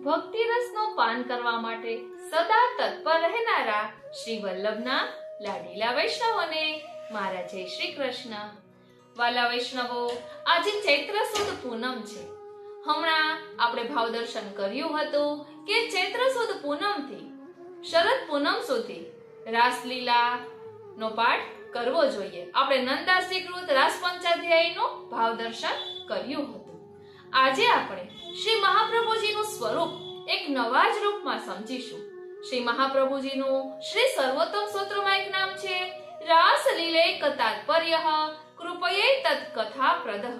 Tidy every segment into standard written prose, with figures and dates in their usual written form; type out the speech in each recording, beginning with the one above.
ભક્તિ રસનો પાન કરવા માટે સદા તત્પર રહેનારા શ્રી વલ્લભના લાડીલા વૈષ્ણવોને મારા જય શ્રી કૃષ્ણ. વાલા વૈષ્ણવો, આજે ચૈત્ર સુદ પૂનમ છે. હમણાં આપણે ભાવદર્શન કર્યું હતું કે ચૈત્ર સુદ પૂનમથી શરદ પૂનમ સુધી રાસલીલા નો પાઠ કરવો જોઈએ. આપણે નંદાસીકૃત રાસ પંચાધ્યાયનું ભાવદર્શન કર્યું હતું. આજે આપણે શ્રી મહાપ્રભુજીનું સ્વરૂપ એક નવા જ રૂપમાં સમજીશું. શ્રી મહાપ્રભુજીનું શ્રી સર્વોત્તમ સ્તોત્રમાં એક નામ છે રાસલીલૈક તાત્પર્યઃ કૃપયે તત્ કથા પ્રદઃ.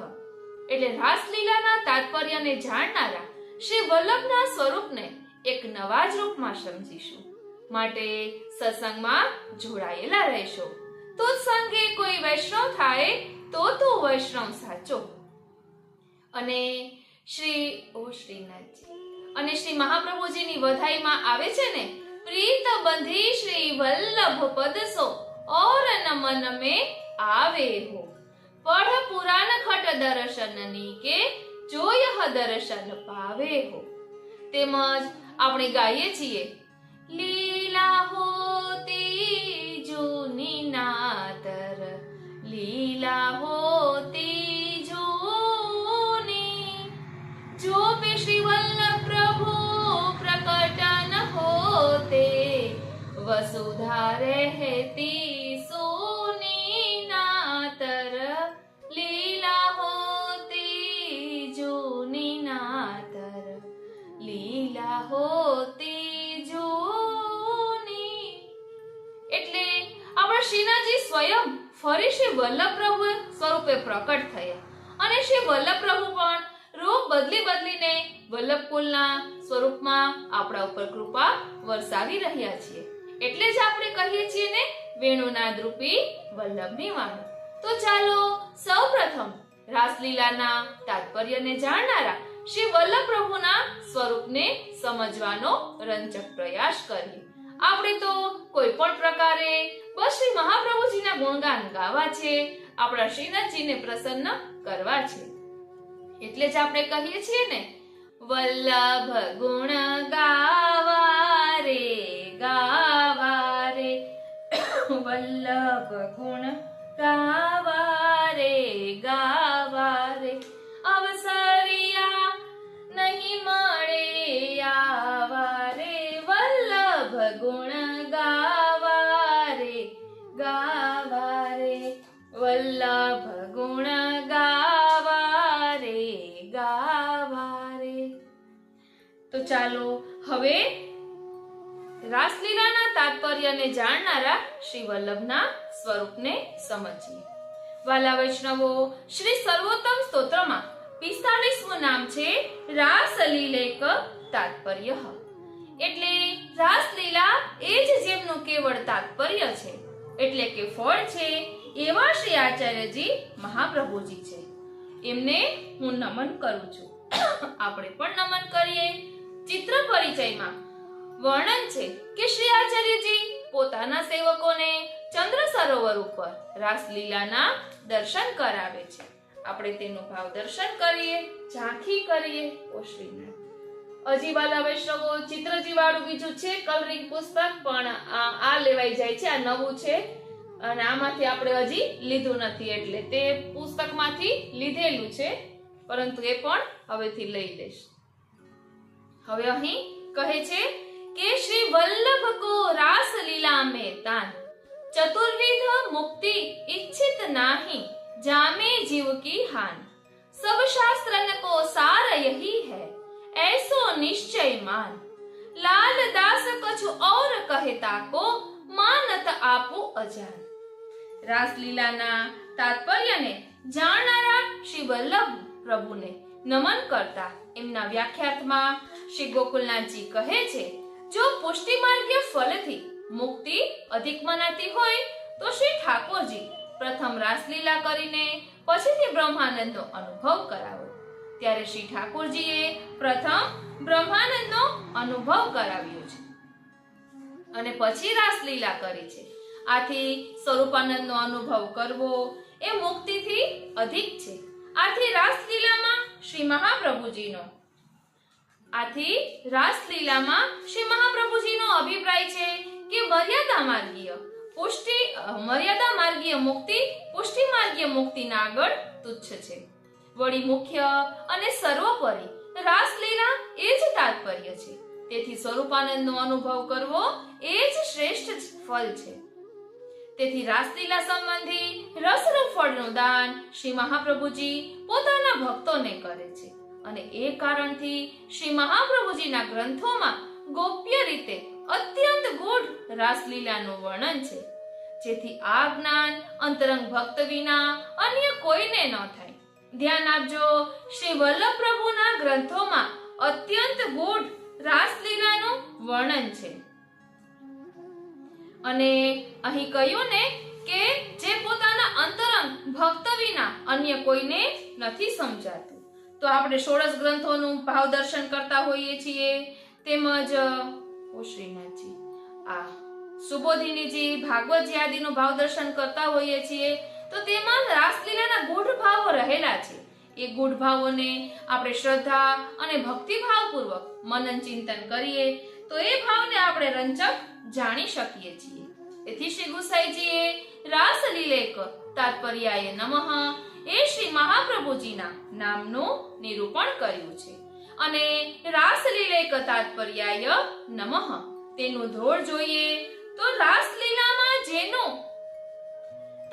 એટલે રાસલીલાના તાત્પર્યને જાણનારા શ્રી વલ્લભના સ્વરૂપને એક નવા જ રૂપમાં સમજીશું. માટે સત્સંગમાં જોડાયેલા રહેશો. તો સંગે કોઈ વૈષ્ણવ થાય તો તું વૈષ્ણવ સાચો. અને શ્રીનાથજી અને શ્રી મહાપ્રભુજીની વધાઈમાં આવે છે ને, પ્રીત બંધી શ્રી વલ્લભ પદસો ઓર નમન में આવે હો. પઢ પુરાણ ખટ દર્શનની કે જો યહ દર્શન પાવે હો. તેમજ આપણે ગાઈએ છીએ લીલા હોતી જૂની નાતર, લીલા હોતી જૂની, જો પે શ્રી વલ્લભ પ્રભુ પ્રકટન હોતે, વસુધા રહેતી સોની નાતર, લીલા હોતી જૂની નાતર, લીલા હોતી જૂની. એટલે આપણા શ્રીનાથજી સ્વયં ફરી શ્રી વલ્લભ પ્રભુ સ્વરૂપે પ્રકટ થયા અને શ્રી વલ્લભ પ્રભુ પણ રૂપ બદલીને વલ્લભ કુલના સ્વરૂપમાં આપણા ઉપર કૃપા વરસાવી રહ્યા છે. એટલે જ આપણે કહીએ છીએ ને, વેણુનાદ રૂપી વલ્લભની વાણી. તો ચાલો સૌપ્રથમ રાસલીલાના તાત્પર્યને જાણનારા શ્રી વલ્લભ પ્રભુના સ્વરૂપને સમજવાનો રંજક પ્રયાસ કરીએ. આપણે તો કોઈ પણ પ્રકારે બસ શ્રી મહાપ્રભુજીના ગુણગાન ગાવા છે, આપણા શ્રીનાથજીને પ્રસન્ન કરવા છે. એટલે જ આપણે કહીએ છીએ ને, વલ્લભ ગુણ ગાવા રે ગાવા રે, વલ્લભ ગુણ ગાવા રે ગાવા રે, અવસરિયા નહીં મળે આવા રે, વલ્લભ ગુણ ગાવા રે ગાવા રે, વલ્લભ ગુણ ગાવા રે ગાવા રે. તો ચાલો હવે રાસલીલાના તાત્પર્યને જાણનારા શ્રી વલ્લભના સ્વરૂપને સમજીએ. વાલા વૈષ્ણવો, શ્રી સર્વોત્તમ સ્તોત્રમાં 45મું નામ છે રાસલીલૈક તાત્પર્યઃ. એટલે રાસલીલા એ જ જેમનું કેવળ તાત્પર્ય છે, એટલે કે ફળ છે, એવા શ્રી આચાર્યજી મહાપ્રભુજી છે. એમને હું નમન કરું છું. આપણે પણ નમન કરીએ. ચિત્ર પરિચયમાં વર્ણન છે કે શ્રી આચાર્યજી પોતાના સેવકોને ચંદ્ર સરોવર ઉપર રાસલીલાના દર્શન કરાવે છે. આપણે તેનું ભાવ દર્શન કરીએ, ઝાંખી કરીએ. ઓ શ્રીનાથ. હજી વાલા વૈષ્ણવો, ચિત્રજી વાળું બીજું છે કલરિંગ પુસ્તક, પણ આ લેવાઈ જાય છે. આ નવું છે અને આમાંથી આપણે હજી લીધું નથી, એટલે તે પુસ્તકમાંથી લીધેલું છે, પરંતુ એ પણ હવેથી લઈ લઈશ. હવે અહીં કહે છે કે શ્રી વલ્લભ કો રાસલીલા में तान, चतुर्विध मुक्ति इच्छित नाही, जामे जीव की हान, सब शास्त्रन को सार यही है, ऐसो निश्चय मान, लाल दास कछु और कहता को, मानत आपो अजान. રાસલીલાના તાત્પર્યને જાણનારા શ્રી વલ્લભ પ્રભુને નમન કરતા એમના વ્યાખ્યાર્થમાં શ્રી ગોકુલનાથજી કહે છે, જો પુષ્ટિ માર્ગીય ફલથી મુક્તિ અધિક મનાતી હોય તો શ્રી ઠાકોરજી પ્રથમ રાસલીલા કરીને પછીથી બ્રહ્માનંદનો અનુભવ કરાવો. ત્યારે શ્રી ઠાકોરજીએ પ્રથમ બ્રહ્માનંદનો અનુભવ કરાવ્યો છે અને પછી રાસલીલા કરી છે. આથી સ્વરૂપાનંદનો અનુભવ કરવો એ મુક્તિથી અધિક છે. આથી રાસલીલામાં શ્રી મહાપ્રભુજીનો આથી રાસલીલામાં શ્રી મહાપ્રભુજીનો અભિપ્રાય છે કે મર્યાદા માર્ગીય મુક્તિ પુષ્ટિ માર્ગીય મુક્તિના આગળ તુચ્છ છે. વળી મુખ્ય અને સર્વોપરી રાસલીલા એ જ તાત્પર્ય છે. તેથી સ્વરૂપાનંદનો અનુભવ કરવો એ જ શ્રેષ્ઠ ફળ છે. તેથી રાસલીલા સંબંધી રસરૂપ ફળનું દાન શ્રી મહાપ્રભુજી પોતાના ભક્તોને કરે છે અને એ કારણથી શ્રી મહાપ્રભુજીના ગ્રંથોમાં ગોપ્ય રીતે અત્યંત ગૂઢ રાસલીલાનું વર્ણન છે, જેથી આ જ્ઞાન અંતરંગ ભક્ત વિના અન્ય કોઈને ન થાય. ધ્યાન આપજો, શ્રી વલ્લભ પ્રભુના ગ્રંથોમાં અત્યંત ગૂઢ રાસલીલાનું વર્ણન છે. અને અહીં કહ્યું ને કે જે પોતાના અંતરંગ ભક્ત વિના અન્ય કોઈને નથી સમજાતું. તો આપણે 16 ગ્રંથોનું ભાવ દર્શન કરતા હોઈએ છીએ. તેમજ શ્રીનાથજી આ સુબોધિનીજી ભાગવતજી આદિનું ભાવ દર્શન કરતા હોઈએ છીએ. તો તેમાં રાસલીલાના ગૂઢ ભાવો રહેલા છે. એ ગૂઢ ભાવોને આપણે શ્રદ્ધા અને ભક્તિભાવપૂર્વક મનન ચિંતન કરીએ તો એ ભાવને આપણે રંજક જાણી શકીએ છીએ. તેથી શ્રી ગુસાઈજીએ રાસલીલેક તાત્પર્યાય નમઃ એ શ્રી મહાપ્રભુજીના નામનું નિરૂપણ કર્યું છે. અને રાસલીલેક તાત્પર્યાય નમઃ તેનું ધોળ જોઈએ તો રાસલીલામાં જેનું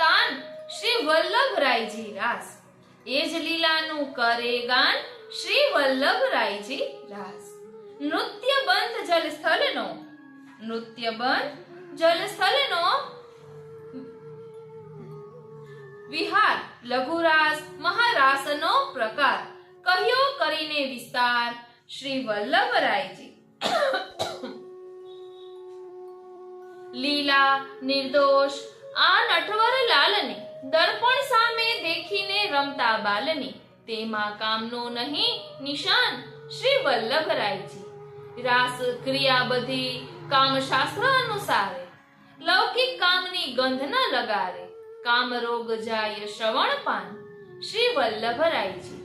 તાન શ્રી વલ્લભરાયજી રાસ, એ જ લીલાનું કરે ગાન શ્રી વલ્લભરાયજી રાસ. નૃત્ય બંધ જલસ્થલનો વિહાર લઘુરાસ મહારાસનો પ્રકાર કહ્યો કરીને વિસ્તાર શ્રી વલ્લભરાયજી. લીલા નિર્દોષ આ નટવર લાલની દર્પણ સામે દેખીને રમતા બાલની, તેમાં કામનું નહીં નિશાન શ્રી વલ્લભરાયજી. રાસ ક્રિયા બધી કામ શાસ્ત્ર અનુસારે, લૌકિક કામની ગંધ ન લગારે, કામ રોગ જાય શ્રવણ પાન શ્રી વલ્લભરાયજી.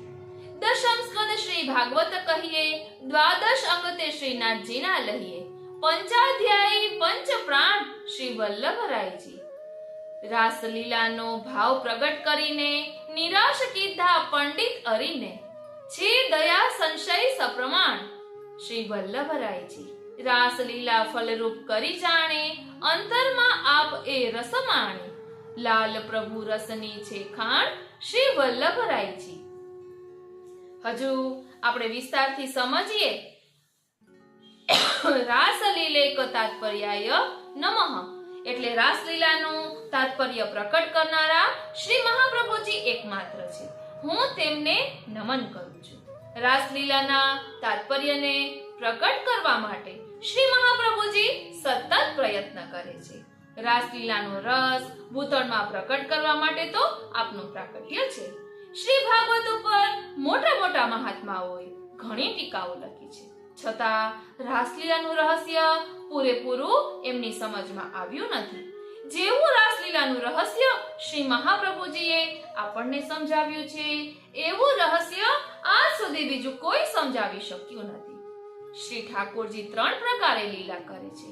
દશમ સ્કંદ શ્રી ભાગવત કહીએ, દ્વાદશ અંગ તે શ્રીનાથજીના લહીએ, પંચાધ્યાયી પંચ પ્રાણ શ્રી વલ્લભરાયજી. રાસલીલાનો ભાવ પ્રગટ કરીને નિરાશ કીધા પંડિત અરીને, છે દયા સંશય સપ્રમાણ શ્રી વલ્લભરાયજી. રાસલીલા ફલરૂપ કરી જાણે, અંતરમાં આપ એ રસ માણે, લાલ પ્રભુ રસની છે ખાણ શ્રી વલ્લભરાયજી. હજુ આપણે વિસ્તારથી સમજીએ. રાસલીલેક તાત્પર્યાય નમઃ એટલે રાસલીલાનું તાત્પર્ય પ્રકટ કરનારા શ્રી મહાપ્રભુજી એકમાત્ર છે. હું તેમને નમન કરું છું. રાસલીલાના તાત્પર્યને પ્રકટ કરવા માટે શ્રી મહાપ્રભુજી સતત પ્રયત્ન કરે છે. રાસલીલાનો રસ ભૂતળમાં પ્રકટ કરવા માટે તો આપનું પ્રાકટ્ય છે. શ્રી ભાગવત ઉપર મોટા મોટા મહાત્માઓએ ઘણી ટીકાઓ લખી છે, છતાં રાસલીલાનું રહસ્ય પૂરેપૂરું એમની સમજમાં આવ્યું નથી. જેવું રાસલીલાનું રહસ્ય શ્રી મહાપ્રભુજીએ આપણને સમજાવ્યું છે, એવું રહસ્ય આજ સુધી બીજું કોઈ સમજાવી શક્યું નથી. શ્રી ઠાકોરજી 3 પ્રકારે લીલા કરે છે.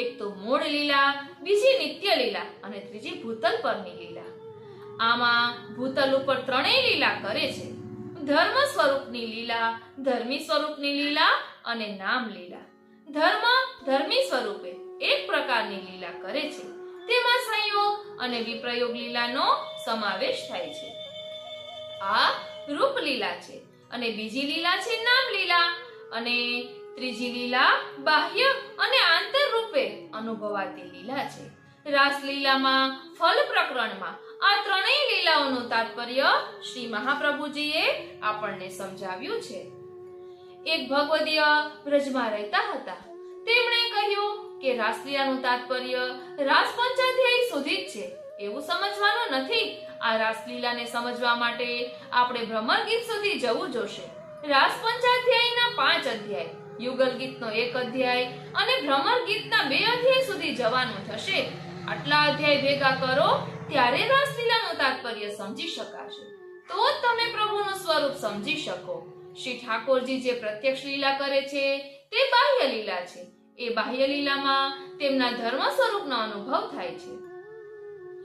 એક તો મૂળ લીલા, બીજી નિત્ય લીલા અને ત્રીજી ભૂતલ પરની લીલા. આમાં ભૂતલ ઉપર 3 લીલા કરે છે: ધર્મ સ્વરૂપની લીલા, ધર્મી સ્વરૂપની લીલા અને નામ લીલા. ધર્મી સ્વરૂપે એક પ્રકારની લીલા કરે છે, તેમાં સંયોગ અને વિપ્રયોગ લીલાનો સમાવેશ થાય છે. આ રૂપ લીલા છે. અને બીજી લીલા છે નામ લીલા. અને ત્રીજી લીલા બાહ્ય અને આંતર રૂપે અનુભવાતી લીલા છે. રાસલીલામાં ફલ પ્રકરણમાં આ 3 લીલાઓનું તાત્પર્ય શ્રી મહાપ્રભુજીએ આપણને સમજાવ્યું છે. એક ભગવદીય બ્રજમાં રહેતા હતા. તેમણે કહ્યું કે રાસલીલાનું તાત્પર્ય રાસ પંચાધ્યાયી સુધી જ છે એવું સમજવાનું નથી. આ રાસલીલાને સમજવા માટે આપણે ભ્રમર ગીત સુધી જવું જોશે. રાસ પંચાધ્યાયીના 5 અધ્યાય, યુગલ ગીતનો 1 અધ્યાય અને ભ્રમર ગીતના 2 અધ્યાય સુધી જવાનું થશે. આટલા અધ્યાય ભેગા કરો ત્યારે રાસલીલાનું તાત્પર્ય સમજી શકાશે. તો જ તમે પ્રભુનું સ્વરૂપ સમજી શકો. શ્રી ઠાકોરજી જે પ્રત્યક્ષ લીલા કરે છે તે બાહ્ય લીલા છે. એ બાહ્ય લીલામાં તેમના ધર્મ સ્વરૂપનો અનુભવ થાય છે.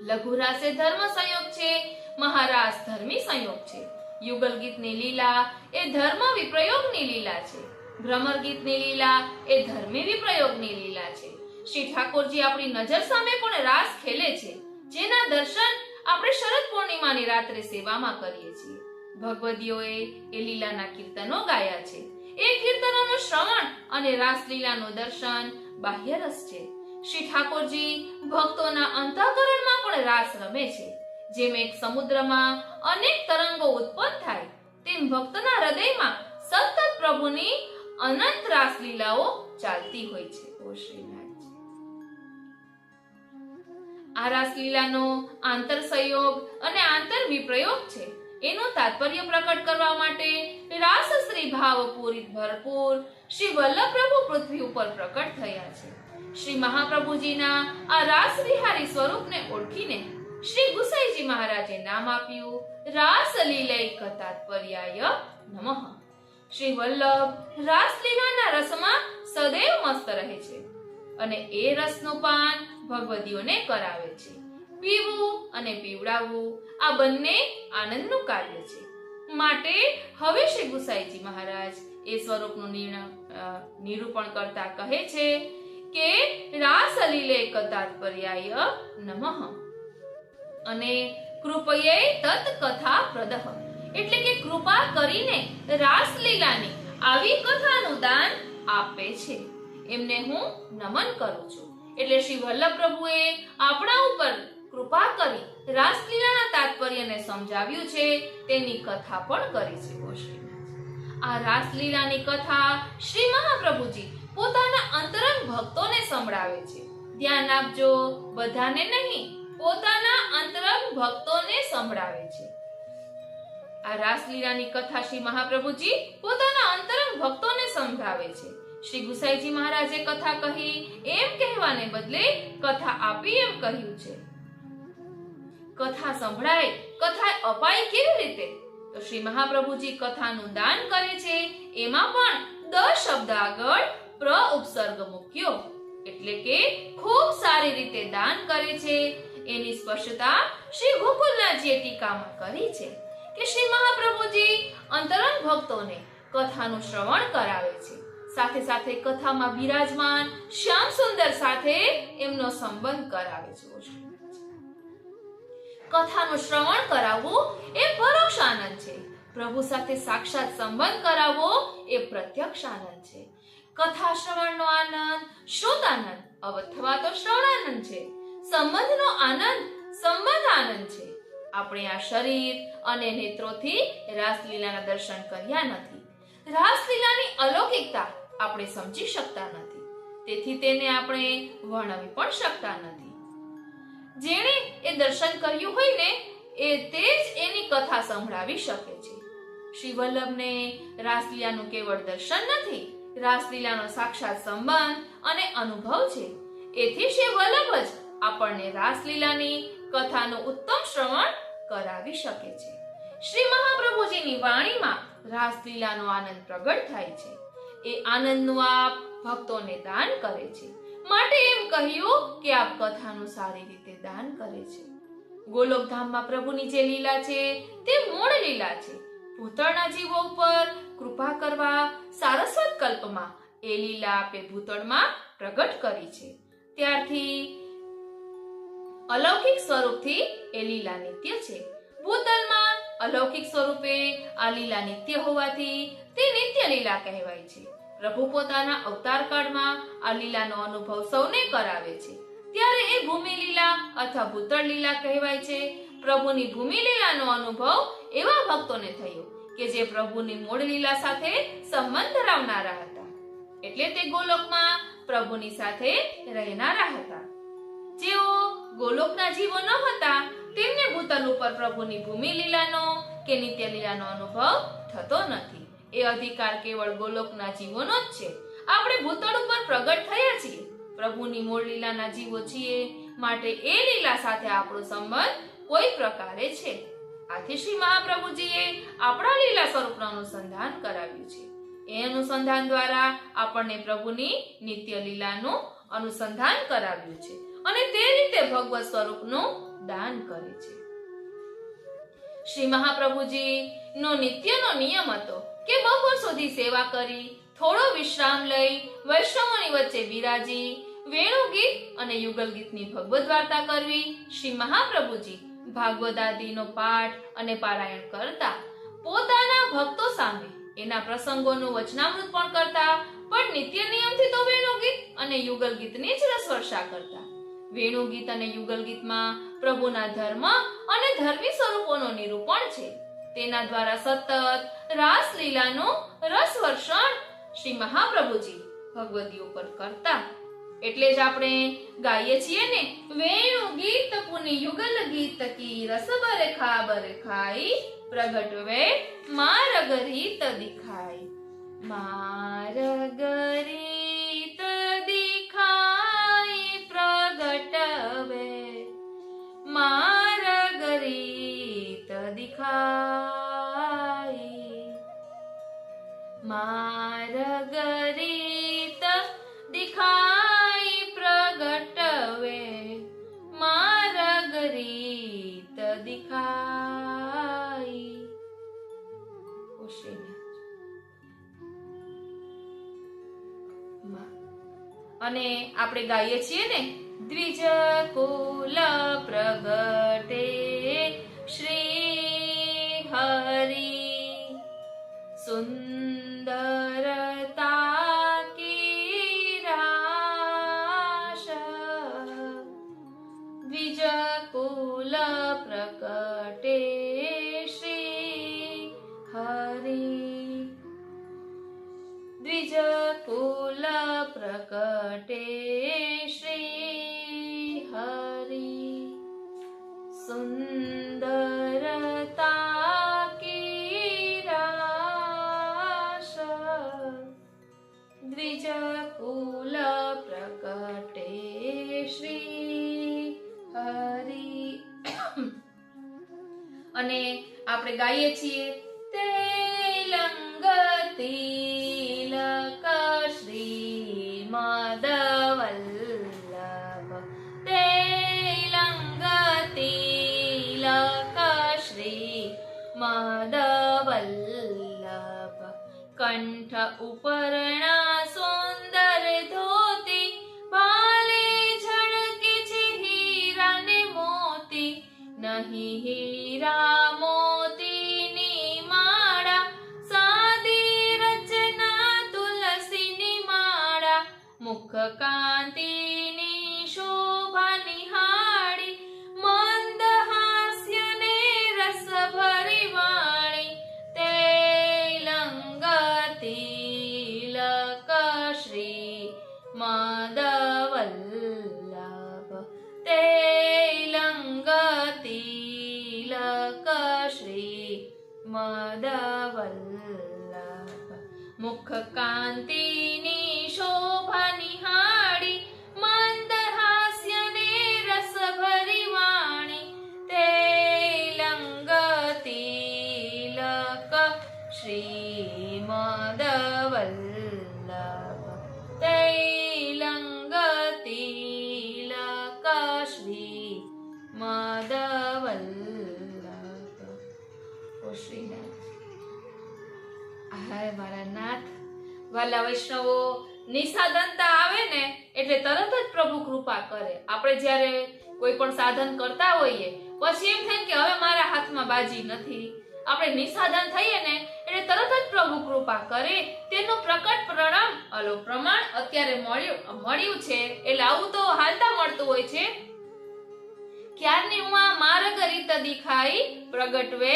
લઘુરાસ એ ધર્મ સંયોગ છે, મહારાસ ધર્મી સંયોગ છે. યુગલ ગીતની લીલા એ ધર્મ વિપ્રયોગની લીલા છે. ભ્રમર ગીતની લીલા એ ધર્મી વિપ્રયોગની લીલા છે. શ્રી ઠાકોરજી આપણી નજર સામે પણ રાસ ખેલે છે, જેના દર્શન આપણે શરદ પૂર્ણિમાની રાત્રે સેવામાં કરીએ છીએ. ભગવદીઓએ એ લીલાના કીર્તનો ગાયા છે. એ કીર્તનોનું શ્રવણ અને રાસલીલાનું દર્શન બાહ્ય રસ છે. શ્રી ઠાકોરજી ભક્તોના અંતઃકરણમાં પણ રાસ રમે છે. જેમ એક સમુદ્રમાં અનેક તરંગો ઉત્પન્ન થાય, તેમ ભક્તના હૃદયમાં સતત પ્રભુની અનંત રાસલીલાઓ ચાલતી હોય છે. ઓ શ્રીનાથ. આ રાસલીલાનો આંતર સંયોગ અને આંતર વિપ્રયોગ છે. એનું તાત્પર્ય પ્રકટ કરવા માટે રાસશ્રી ભાવ પૂરિત ભરપૂર શ્રી વલ્લભ પ્રભુ પૃથ્વી ઉપર પ્રકટ થયા છે. શ્રી મહાપ્રભુજીના આ રાસ વિહારી સ્વરૂપને ઓળખીને શ્રી ગુસાઈજી મહારાજે નામ આપ્યું રાસલીલૈક તાત્પર્યાય નમઃ. શ્રી વલ્લભ રાસલીલાના રસમાં સદૈવ મસ્ત રહે છે અને એ રસનું પાન ભગવદીઓને કરાવે છે. પીવું અને પીવડાવવું આ બંને આનંદનું કાર્ય છે. માટે હવે શ્રી ગુસાઈજી મહારાજ એ સ્વરૂપનું નિરૂપણ કરતા કહે છે કે રાસલીલૈક તાત્પર્યાય નમઃ અને કૃપયૈ તત કથા પ્રદહ, એટલે કે કૃપા કરીને રાસલીલાની આવી કથાનું દાન આપે છે. એમને હું નમન કરું છું. એટલે શ્રી વલ્લભ પ્રભુએ આપણા ઉપર કૃપા કરી રાસલીલાના તાત્પર્યને સમજાવ્યું છે, તેની કથા પણ કરી છે. આ રાસલીલાની કથા શ્રી મહાપ્રભુજી પોતાના અંતરંગ ભક્તોને સંભળાવે છે. ધ્યાન આપજો, બધાને નહીં, પોતાના અંતરંગ ભક્તોને સંભળાવે છે. આ રાસલીલાની કથા શ્રી મહાપ્રભુજી પોતાના અંતરંગ ભક્તોને સંભળાવે છે. શ્રી ગુસાઈજી મહારાજે કથા કહી એમ કહેવાને બદલે કથા આપી એમ કહ્યું છે. કથા સંભળાય, કથા અપાય કેવી રીતે? તો શ્રી મહાપ્રભુજી કથાનું દાન કરે છે, એમાં પણ દ શબ્દ આગળ પ્ર ઉપસર્ગ મૂક્યો, એટલે કે ખૂબ સારી રીતે દાન કરે છે. એની સ્પષ્ટતા શ્રી ગોકુલનાથજીએ ટીકામાં કરી છે કે શ્રી મહાપ્રભુજી અંતરંગ ભક્તોને કથાનું શ્રવણ કરાવે છે. સાથે સાથે કથામાં બિરાજમાન શ્યામ સુંદર સાથે એમનો સંબંધ કરાવે છે. કથાનું શ્રવણ કરાવવું એ પરોક્ષ આનંદ છે. પ્રભુ સાથે સાક્ષાત સંબંધ કરાવવો એ પ્રત્યક્ષ આનંદ છે. કથા શ્રવણનો આનંદ શ્રોતાનંદ અથવા તો શ્રવણાનંદ છે. સંબંધનો આનંદ સંબંધ આનંદ છે. આપણે આ શરીર અને નેત્રોથી રાસલીલાના દર્શન કર્યા નથી. રાસલીલાની અલૌકિકતા આપણે સમજી શકતા નથી, તેથી તેને આપણે વર્ણવી પણ શકતા નથી. જેણે એ દર્શન કર્યું હોય ને તે જ એની કથા સંભળાવી શકે છે. શ્રી વલ્લભને રાસલીલાનું કેવળ દર્શન નથી, રાસલીલાનો સાક્ષાત સંબંધ અને અનુભવ છે. એથી શ્રી વલ્લભ જ આપણને રાસલીલાની કથાનું ઉત્તમ શ્રવણ કરાવી શકે છે. શ્રી મહાપ્રભુજીની વાણીમાં રાસલીલાનો આનંદ પ્રગટ થાય છે. એ આનંદનું આપ ભક્તોને દાન કરે છે. માટે એમ કહ્યું કે આપ કથાનું સારી રીતે દાન કરે છે. ગોલોકધામમાં પ્રભુની જે લીલા છે તે મૂળ લીલા છે. ભૂતળના જીવો ઉપર કૃપા કરવા સારસ્વત કલ્પમાં એ લીલા આપે ભૂતળમાં પ્રગટ કરી છે. ત્યારથી અલૌકિક સ્વરૂપથી એ લીલા નિત્ય છે. ભૂતળમાં અલૌકિક સ્વરૂપે આ લીલા નિત્ય હોવાથી તે નિત્ય લીલા કહેવાય છે. પ્રભુ પોતાના અવતાર કાળમાં આ લીલાનો અનુભવ સૌને કરાવે છે, ત્યારે એ ભૂમિ લીલા અથવા ભૂતળ લીલા કહેવાય છે. પ્રભુની ભૂમિ લીલાનો અનુભવ એવા ભક્તોને થયો કે જે પ્રભુની મૂળ લીલા સાથે સંબંધ ધરાવનારા હતા, એટલે તે ગોલોકમાં પ્રભુની સાથે રહેનારા હતા. જેઓ ગોલોકના જીવો ન હતા તેમને ભૂતલ ઉપર પ્રભુની ભૂમિ લીલાનો કે નિત્ય લીલાનો અનુભવ થતો નથી. એ અધિકાર કેવળ ગોલોકના જીવોનો જ છે. આપણે ભૂતળ ઉપર પ્રગટ થયા છીએ, પ્રભુની મૂળ લીલાના જીવો છીએ, માટે એ લીલા સાથે આપણો સંબંધ કોઈ પ્રકારે છે. આથી શ્રી મહાપ્રભુજીએ આપણા લીલા સ્વરૂપનું અનુસંધાન કરાવ્યું છે. એ અનુસંધાન દ્વારા આપણને પ્રભુની નિત્ય લીલાનું અનુસંધાન કરાવ્યું છે અને તે રીતે ભગવત સ્વરૂપનું દાન કરે છે. શ્રી મહાપ્રભુજી નો નિત્યનો નિયમ હતો કે બપોર સુધી સેવા કરી થોડો વિશ્રામ લઈ વૈષ્ણવોની વચ્ચે બિરાજી વેણુ ગીત અને યુગલ ગીતની ભગવદ વાર્તા કરવી. શ્રી મહાપ્રભુજી ભાગવદાદીનો પાઠ અને પારાયણ કરતા, પોતાના ભક્તો સામે એના પ્રસંગોનું વચનામૃત પણ કરતા, પણ નિત્ય નિયમથી તો વેણુ ગીત અને યુગલ ગીતની જ રસવર્ષા કરતા. વેણુ ગીત અને યુગલ ગીતમાં પ્રભુના ધર્મ અને ધર્મી સ્વરૂપોનું નિરૂપણ છે. તેના દ્વારા સતત રાસલીલાનું રસવર્ષણ શ્રી મહાપ્રભુજી ભગવદી ઉપર કરતા. એટલે જ આપણે ગાઈએ છીએ ને, વેણુ ગીત પુની યુગલ ગીત કી રસબર ખાબર ખાઈ પ્રગટવે માર્ગ રીત દિખાઈ. માર્ગ રીત દિખાઈ પ્રગટવે માર્ગ રીત દિખાઈ. માર્ગ રીત દિખાઈ પ્રગટવે માર્ગ રીત દિખાઈ. અને આપણે ગાઈએ છીએ ને, દ્વિજ કુલ પ્રગટે શ્રી હરિ સુંદરતા કી રાશ. દ્વિજ કુલ પ્રગટે શ્રી હરિ. દ્વિજ કુલ પ્રગટે શ્રી હરિ સુંદરતા કી રાશ. દ્વિજ કુલ પ્રગટે શ્રી હરિ. અને આપણે ગાઈએ છીએ, તેલંગ તિલક શ્રી મદવલ્લભ. તેલંગ તિલક શ્રી મદવલ્લભ. કંઠ ઉપરણા સુંદર ધોતી, ભાલે ઝળકે છે હીરા ને મોતી. નહીં હીરા મોતીની માળા, સાદી રચના તુલસીની માળા. મુખ કાંતિની શોભા નિહાળી, મંદ હાસ્ય ને રસ ભરી વાણી. તેલંગ તિલક શ્રી મદવલ્લભ. તેલંગ તિલક શ્રી મદવલ્લભ. મુખ કાંતિની શોભા નિહાળી, મંદ હાસ્ય ને રસ ભરી વાણી. તેલંગ તિલક શ્રી મદવલ્લભ. તેલંગ તિલક શ્રી મદવલ્લભ. ઓ શ્રીનાથ. હાય મારા નાથ. વાલા વૈષ્ણવો, નિસાધનતા આવે ને એટલે તરત જ પ્રભુ કૃપા કરે. આપણે જ્યારે કોઈ પણ સાધન કરતા હોઈએ પછી એમ થાય કે હવે મારા હાથમાં બાજી નથી. આપણે નિસાધન થઈએ ને એટલે તરત જ પ્રભુ કૃપા કરે. તેનું પ્રકટ પ્રમાણ અત્યારે મળ્યું છે. એટલે આવું તો હાલતા મળતું હોય છે. ક્યારની હું આ માર્ગ રીત દિખાઈ પ્રગટવે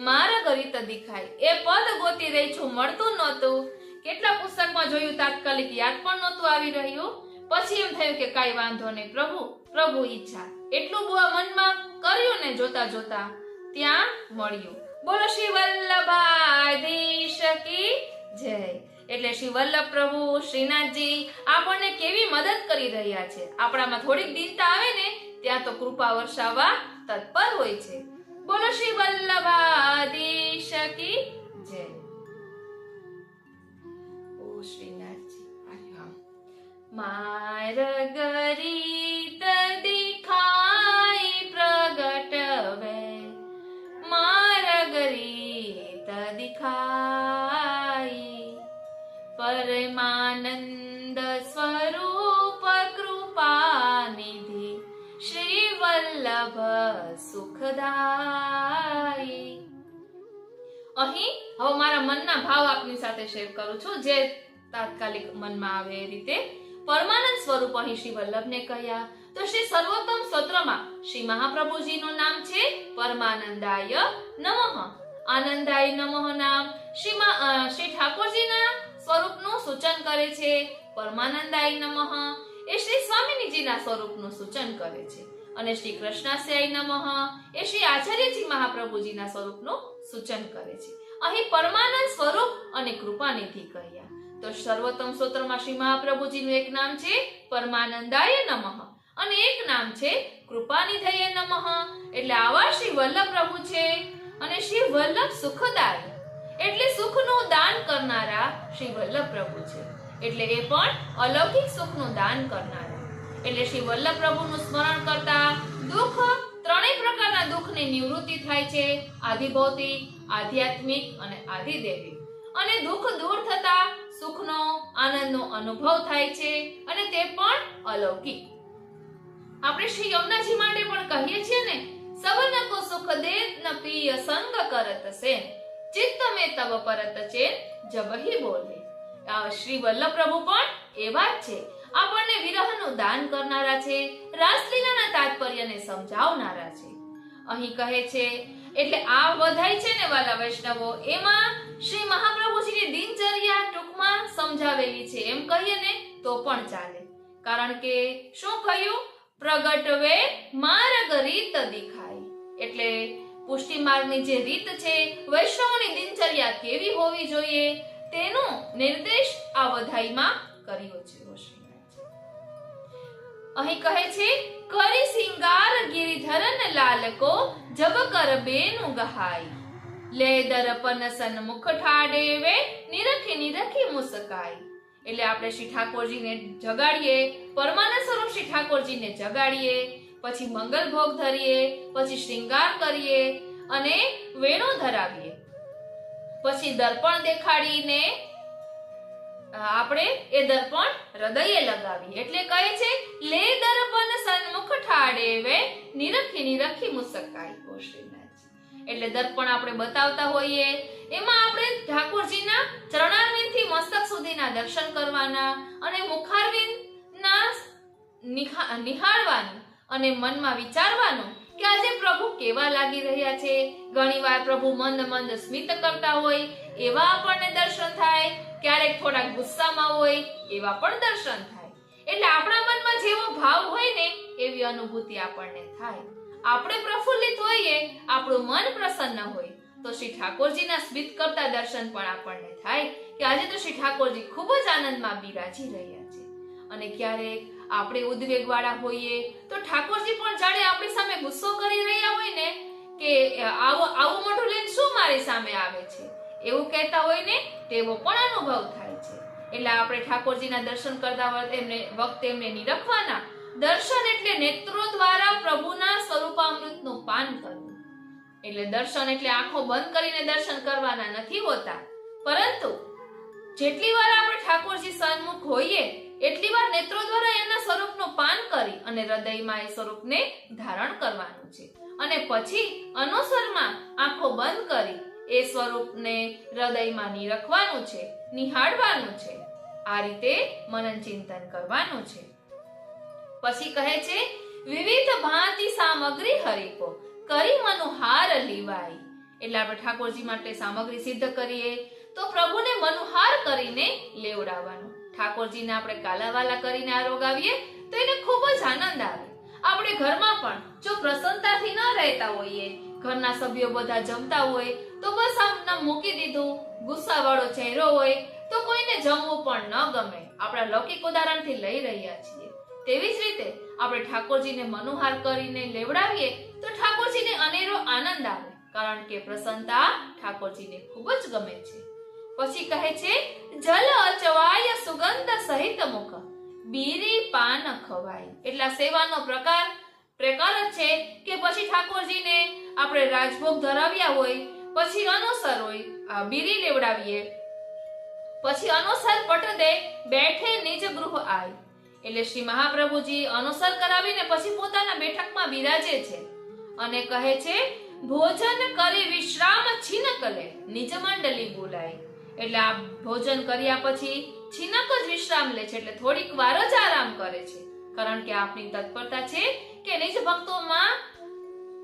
માર્ગ રીત દિખાઈ. એ પદ ગોતી રહી છું, મળતું નહોતું. કેટલા પુસ્તકમાં જોયું, તાત્કાલિક યાદ પણ નહોતું આવી રહ્યું. પછી એમ થયું કે કાંઈ વાંધો નહીં, પ્રભુ ઈચ્છા. એટલું મનમાં કર્યું ને, જોતા જોતા ત્યાં મળ્યું. બોલો શ્રી વલ્લભાધીશ કી જય. એટલે શ્રી વલ્લભ પ્રભુ શ્રીનાથજી આપણને કેવી મદદ કરી રહ્યા છે. આપણામાં થોડીક દીનતા આવે ને ત્યાં તો કૃપા વર્ષાવવા તત્પર હોય છે. બોલો શ્રી વલ્લભાધીશ કી જય. ઓ શ્રીનાથજી માર્ગરીત દિખાઈ પ્રગટ વે, માર્ગરીત દિખાઈ પરમાનંદ સ્વરૂપ કૃપા નિધિ શ્રી વલ્લભ સુખદાઈ. અહીં હવે મારા મનના ભાવ આપની સાથે શેર કરું છું, જે તાત્કાલિક મનમાં આવે એ રીતે. પરમાનંદ સ્વરૂપ અહીં શ્રી વલ્લભને કહ્યા તો શ્રી સર્વોત્તમ સ્તોત્રમાં શ્રી મહાપ્રભુજીનું નામ છે પરમાનંદાય નમઃ. આનંદાય નમઃ નામ શ્રી ઠાકોરજીના સ્વરૂપનું સૂચન કરે છે. પરમાનંદાય નમઃ એ શ્રી સ્વામિનીજીના સ્વરૂપનું સૂચન કરે છે. અને શ્રી કૃષ્ણાસ્યાય નમઃ એ શ્રી આચાર્યજી મહાપ્રભુજીના સ્વરૂપનું સૂચન કરે છે. અહીં પરમાનંદ સ્વરૂપ અને કૃપાનિધિ કહ્યા તો સર્વોત્તમ સ્તોત્રમાં શ્રી મહાપ્રભુજીનું એક નામ છે પરમાનંદાય નમઃ અને એક નામ છે કૃપાનિધયે નમઃ. એટલે આવા શ્રી વલ્લભ પ્રભુ છે. અને શ્રી વલ્લભ સુખદાય એટલે સુખનું દાન કરનારા શ્રી વલ્લભ પ્રભુ છે. એટલે એ પણ અલૌકિક સુખનું દાન કરનારા. એટલે શ્રી વલ્લભ પ્રભુનું સ્મરણ કરતા દુઃખ, ત્રણેય પ્રકારના દુઃખની નિવૃત્તિ થાય છે. આધિભૌતિક, આધ્યાત્મિક અને આધિદૈવિક. અને દુઃખ દૂર થતા સુખનો, આનંદનો અનુભવ થાય છે અને તે પણ અલૌકિક. આપણે શ્રી યમુનાજી માટે પણ કહીએ છીએ ને, સબન કો સુખ દેત ન પિય સંગ કરત સેન, ચિત્ત મે તબ પરત ચેન જબહી બોલે. શ્રી વલ્લભ પ્રભુ પણ એવા જ છે. આપણને વિરહનું દાન કરનારા છે, રાસલીલાના તાત્પર્યને સમજાવનારા છે. અહીં કહે છે એટલે આ વધાય છે ને વાલા વૈષ્ણવો, એમાં શ્રી મહાપ્રભુજીની દિનચર્યા ટૂંકમાં સમજાવેલી છે એમ કહીએ ને તો પણ ચાલે. કારણ કે શું કહ્યું? પ્રગટ વે માર્ગ રીત દેખાય. એટલે પુષ્ટિ માર્ગની જે રીત છે, વૈષ્ણવોની દિનચર્યા કેવી હોવી જોઈએ તેનો નિર્દેશ આ વધાઈમાં કર્યો છે. અહીં કહે છે કરી સિંગાર ગિરિધરન લાલકો જબ કર બેનું ગહાઈ, લે દર્પણ સન્મુખ ઠાડે વે નિરખી નિરખી મુસ્કાઈ. એટલે આપણે શ્રી ઠાકોરજીને જગાડીએ, પરમાનંદ સ્વરૂપ શ્રી ઠાકોરજીને જગાડીએ, પછી મંગલ ભોગ ધરીએ, પછી શ્રૃંગાર કરીએ અને વેણુ ધરાવીએ, પછી દર્પણ દેખાડીને આપણે એ દર્પણ હૃદયે લગાવીએ. એટલે કહે છે લે દર્પણ સન્મુખ ઠાડે વે નિરખી નિરખી મુસ્કાઈ. ઓ શ્રીનાથજી, એટલે દર્પણ આપણે બતાવતા હોઈએ, એમાં આપણે ઠાકોરજીના ચરણારવિંદથી મસ્તક સુધીના દર્શન કરવાના અને મુખારવિંદના નિહાળવાનું અને મનમાં વિચારવાનું કે આજે પ્રભુ કેવા લાગી રહ્યા છે. ઘણીવાર પ્રભુ મંદ મંદ સ્મિત કરતા હોય એવા આપણને દર્શન થાય, ક્યારેક થોડાક ગુસ્સામાં હોય એવા પણ દર્શન થાય. એટલે આપણા મનમાં જેવો ભાવ હોય ને એવી અનુભૂતિ આપણને થાય. આપણે પ્રફુલ્લિત હોઈએ, આપણું મન પ્રસન્ન હોય તો શ્રી ઠાકોરજીના સ્મિત કરતા દર્શન પણ આપણને થાય કે આજે તો શ્રી ઠાકોરજી ખૂબ જ આનંદમાં બિરાજી રહ્યા છે. અને ક્યારેક આપણે ઉદ્વેગવાળા હોઈએ તો ઠાકોરજી પણ જાણે આપણી સામે ગુસ્સો કરી રહ્યા હોય ને કે આવું મોઢું લઈને શું મારી સામે આવે છે, એવું કહેતા હોય ને તેવો પણ અનુભવ થાય છે. એટલે આપણે ઠાકોરજીના દર્શન કરતા વખતે એમને નિરખવાના. દર્શન એટલે નેત્રો દ્વારા પ્રભુના સ્વરૂપામૃતનું પાન કરવું. એટલે દર્શન એટલે આંખો બંધ કરીને દર્શન કરવાના નથી હોતા, પરંતુ જેટલી વાર આપણે ઠાકોરજી સન્મુખ હોઈએ એટલી વાર નેત્રો દ્વારા એમના સ્વરૂપનું પાન કરી અને હૃદયમાં એ સ્વરૂપને ધારણ કરવાનું છે. અને પછી અનુસરમાં આંખો બંધ કરી એ સ્વરૂપને હૃદયમાં નિરખવાનું છે, નિહાળવાનું છે. આ રીતે મનન ચિંતન કરવાનું છે. પછી કહે છે વિવિધ ભાંતિ સામગ્રી હરિકો કરી મનુહાર લીવાઈ. એટલે આપણે ઠાકોરજી માટે સામગ્રી સિદ્ધ કરીએ તો પ્રભુને મનુહાર કરીને લેવડાવવાનું. ઠાકોરજીને આપણે કાલાવાલા કરીને આરોગાવીએ તો એને ખૂબ જ આનંદ આવે. આપણે ઘરમાં પણ જો પ્રસન્નતાથી ન રહેતા હોઈએ, ઘરના સભ્યો બધા જમતા હોય તો બસ આમ મૂકી દીધું, ગુસ્સાવાળો ચહેરો હોય તો કોઈને જમવું પણ ન ગમે. આપણા લૌકિક ઉદાહરણથી લઈ રહ્યા છીએ. તેવી જ રીતે આપણે ઠાકોરજીને મનોહાર કરીને લેવડાવીએ તો ઠાકોરજીને અનેરો આનંદ આવે, કારણ કે પ્રસન્નતા ઠાકોરજીને ખૂબ જ ગમે છે. પછી કહે છે, જલ અચવાય સુગંધ સહિત મુખ, બીરી પાન ખવાય. એટલે સેવાનો પ્રકાર જ છે કે પછી ઠાકોરજીને આપણે રાજભોગ ધરાવ્યા હોય, પછી અનુસર હોય આ બીરી લેવડાવીએ, પછી અનુસર પટ દે બેઠે નિજ ગૃહ આય. એટલે શ્રી મહાપ્રભુજી અનુસર કરાવીને પછી પોતાના બેઠકમાં બિરાજે છે અને કહે છે, ભોજન કરી વિશ્રામ છીનક લે નિજ મંડલી બોલાય. એટલે આ ભોજન કર્યા પછી છીનક જ વિશ્રામ લે છે, એટલે થોડીક વાર જ આરામ કરે છે, કારણ કે આપણી તત્પરતા છે કે નિજ ભક્તોમાં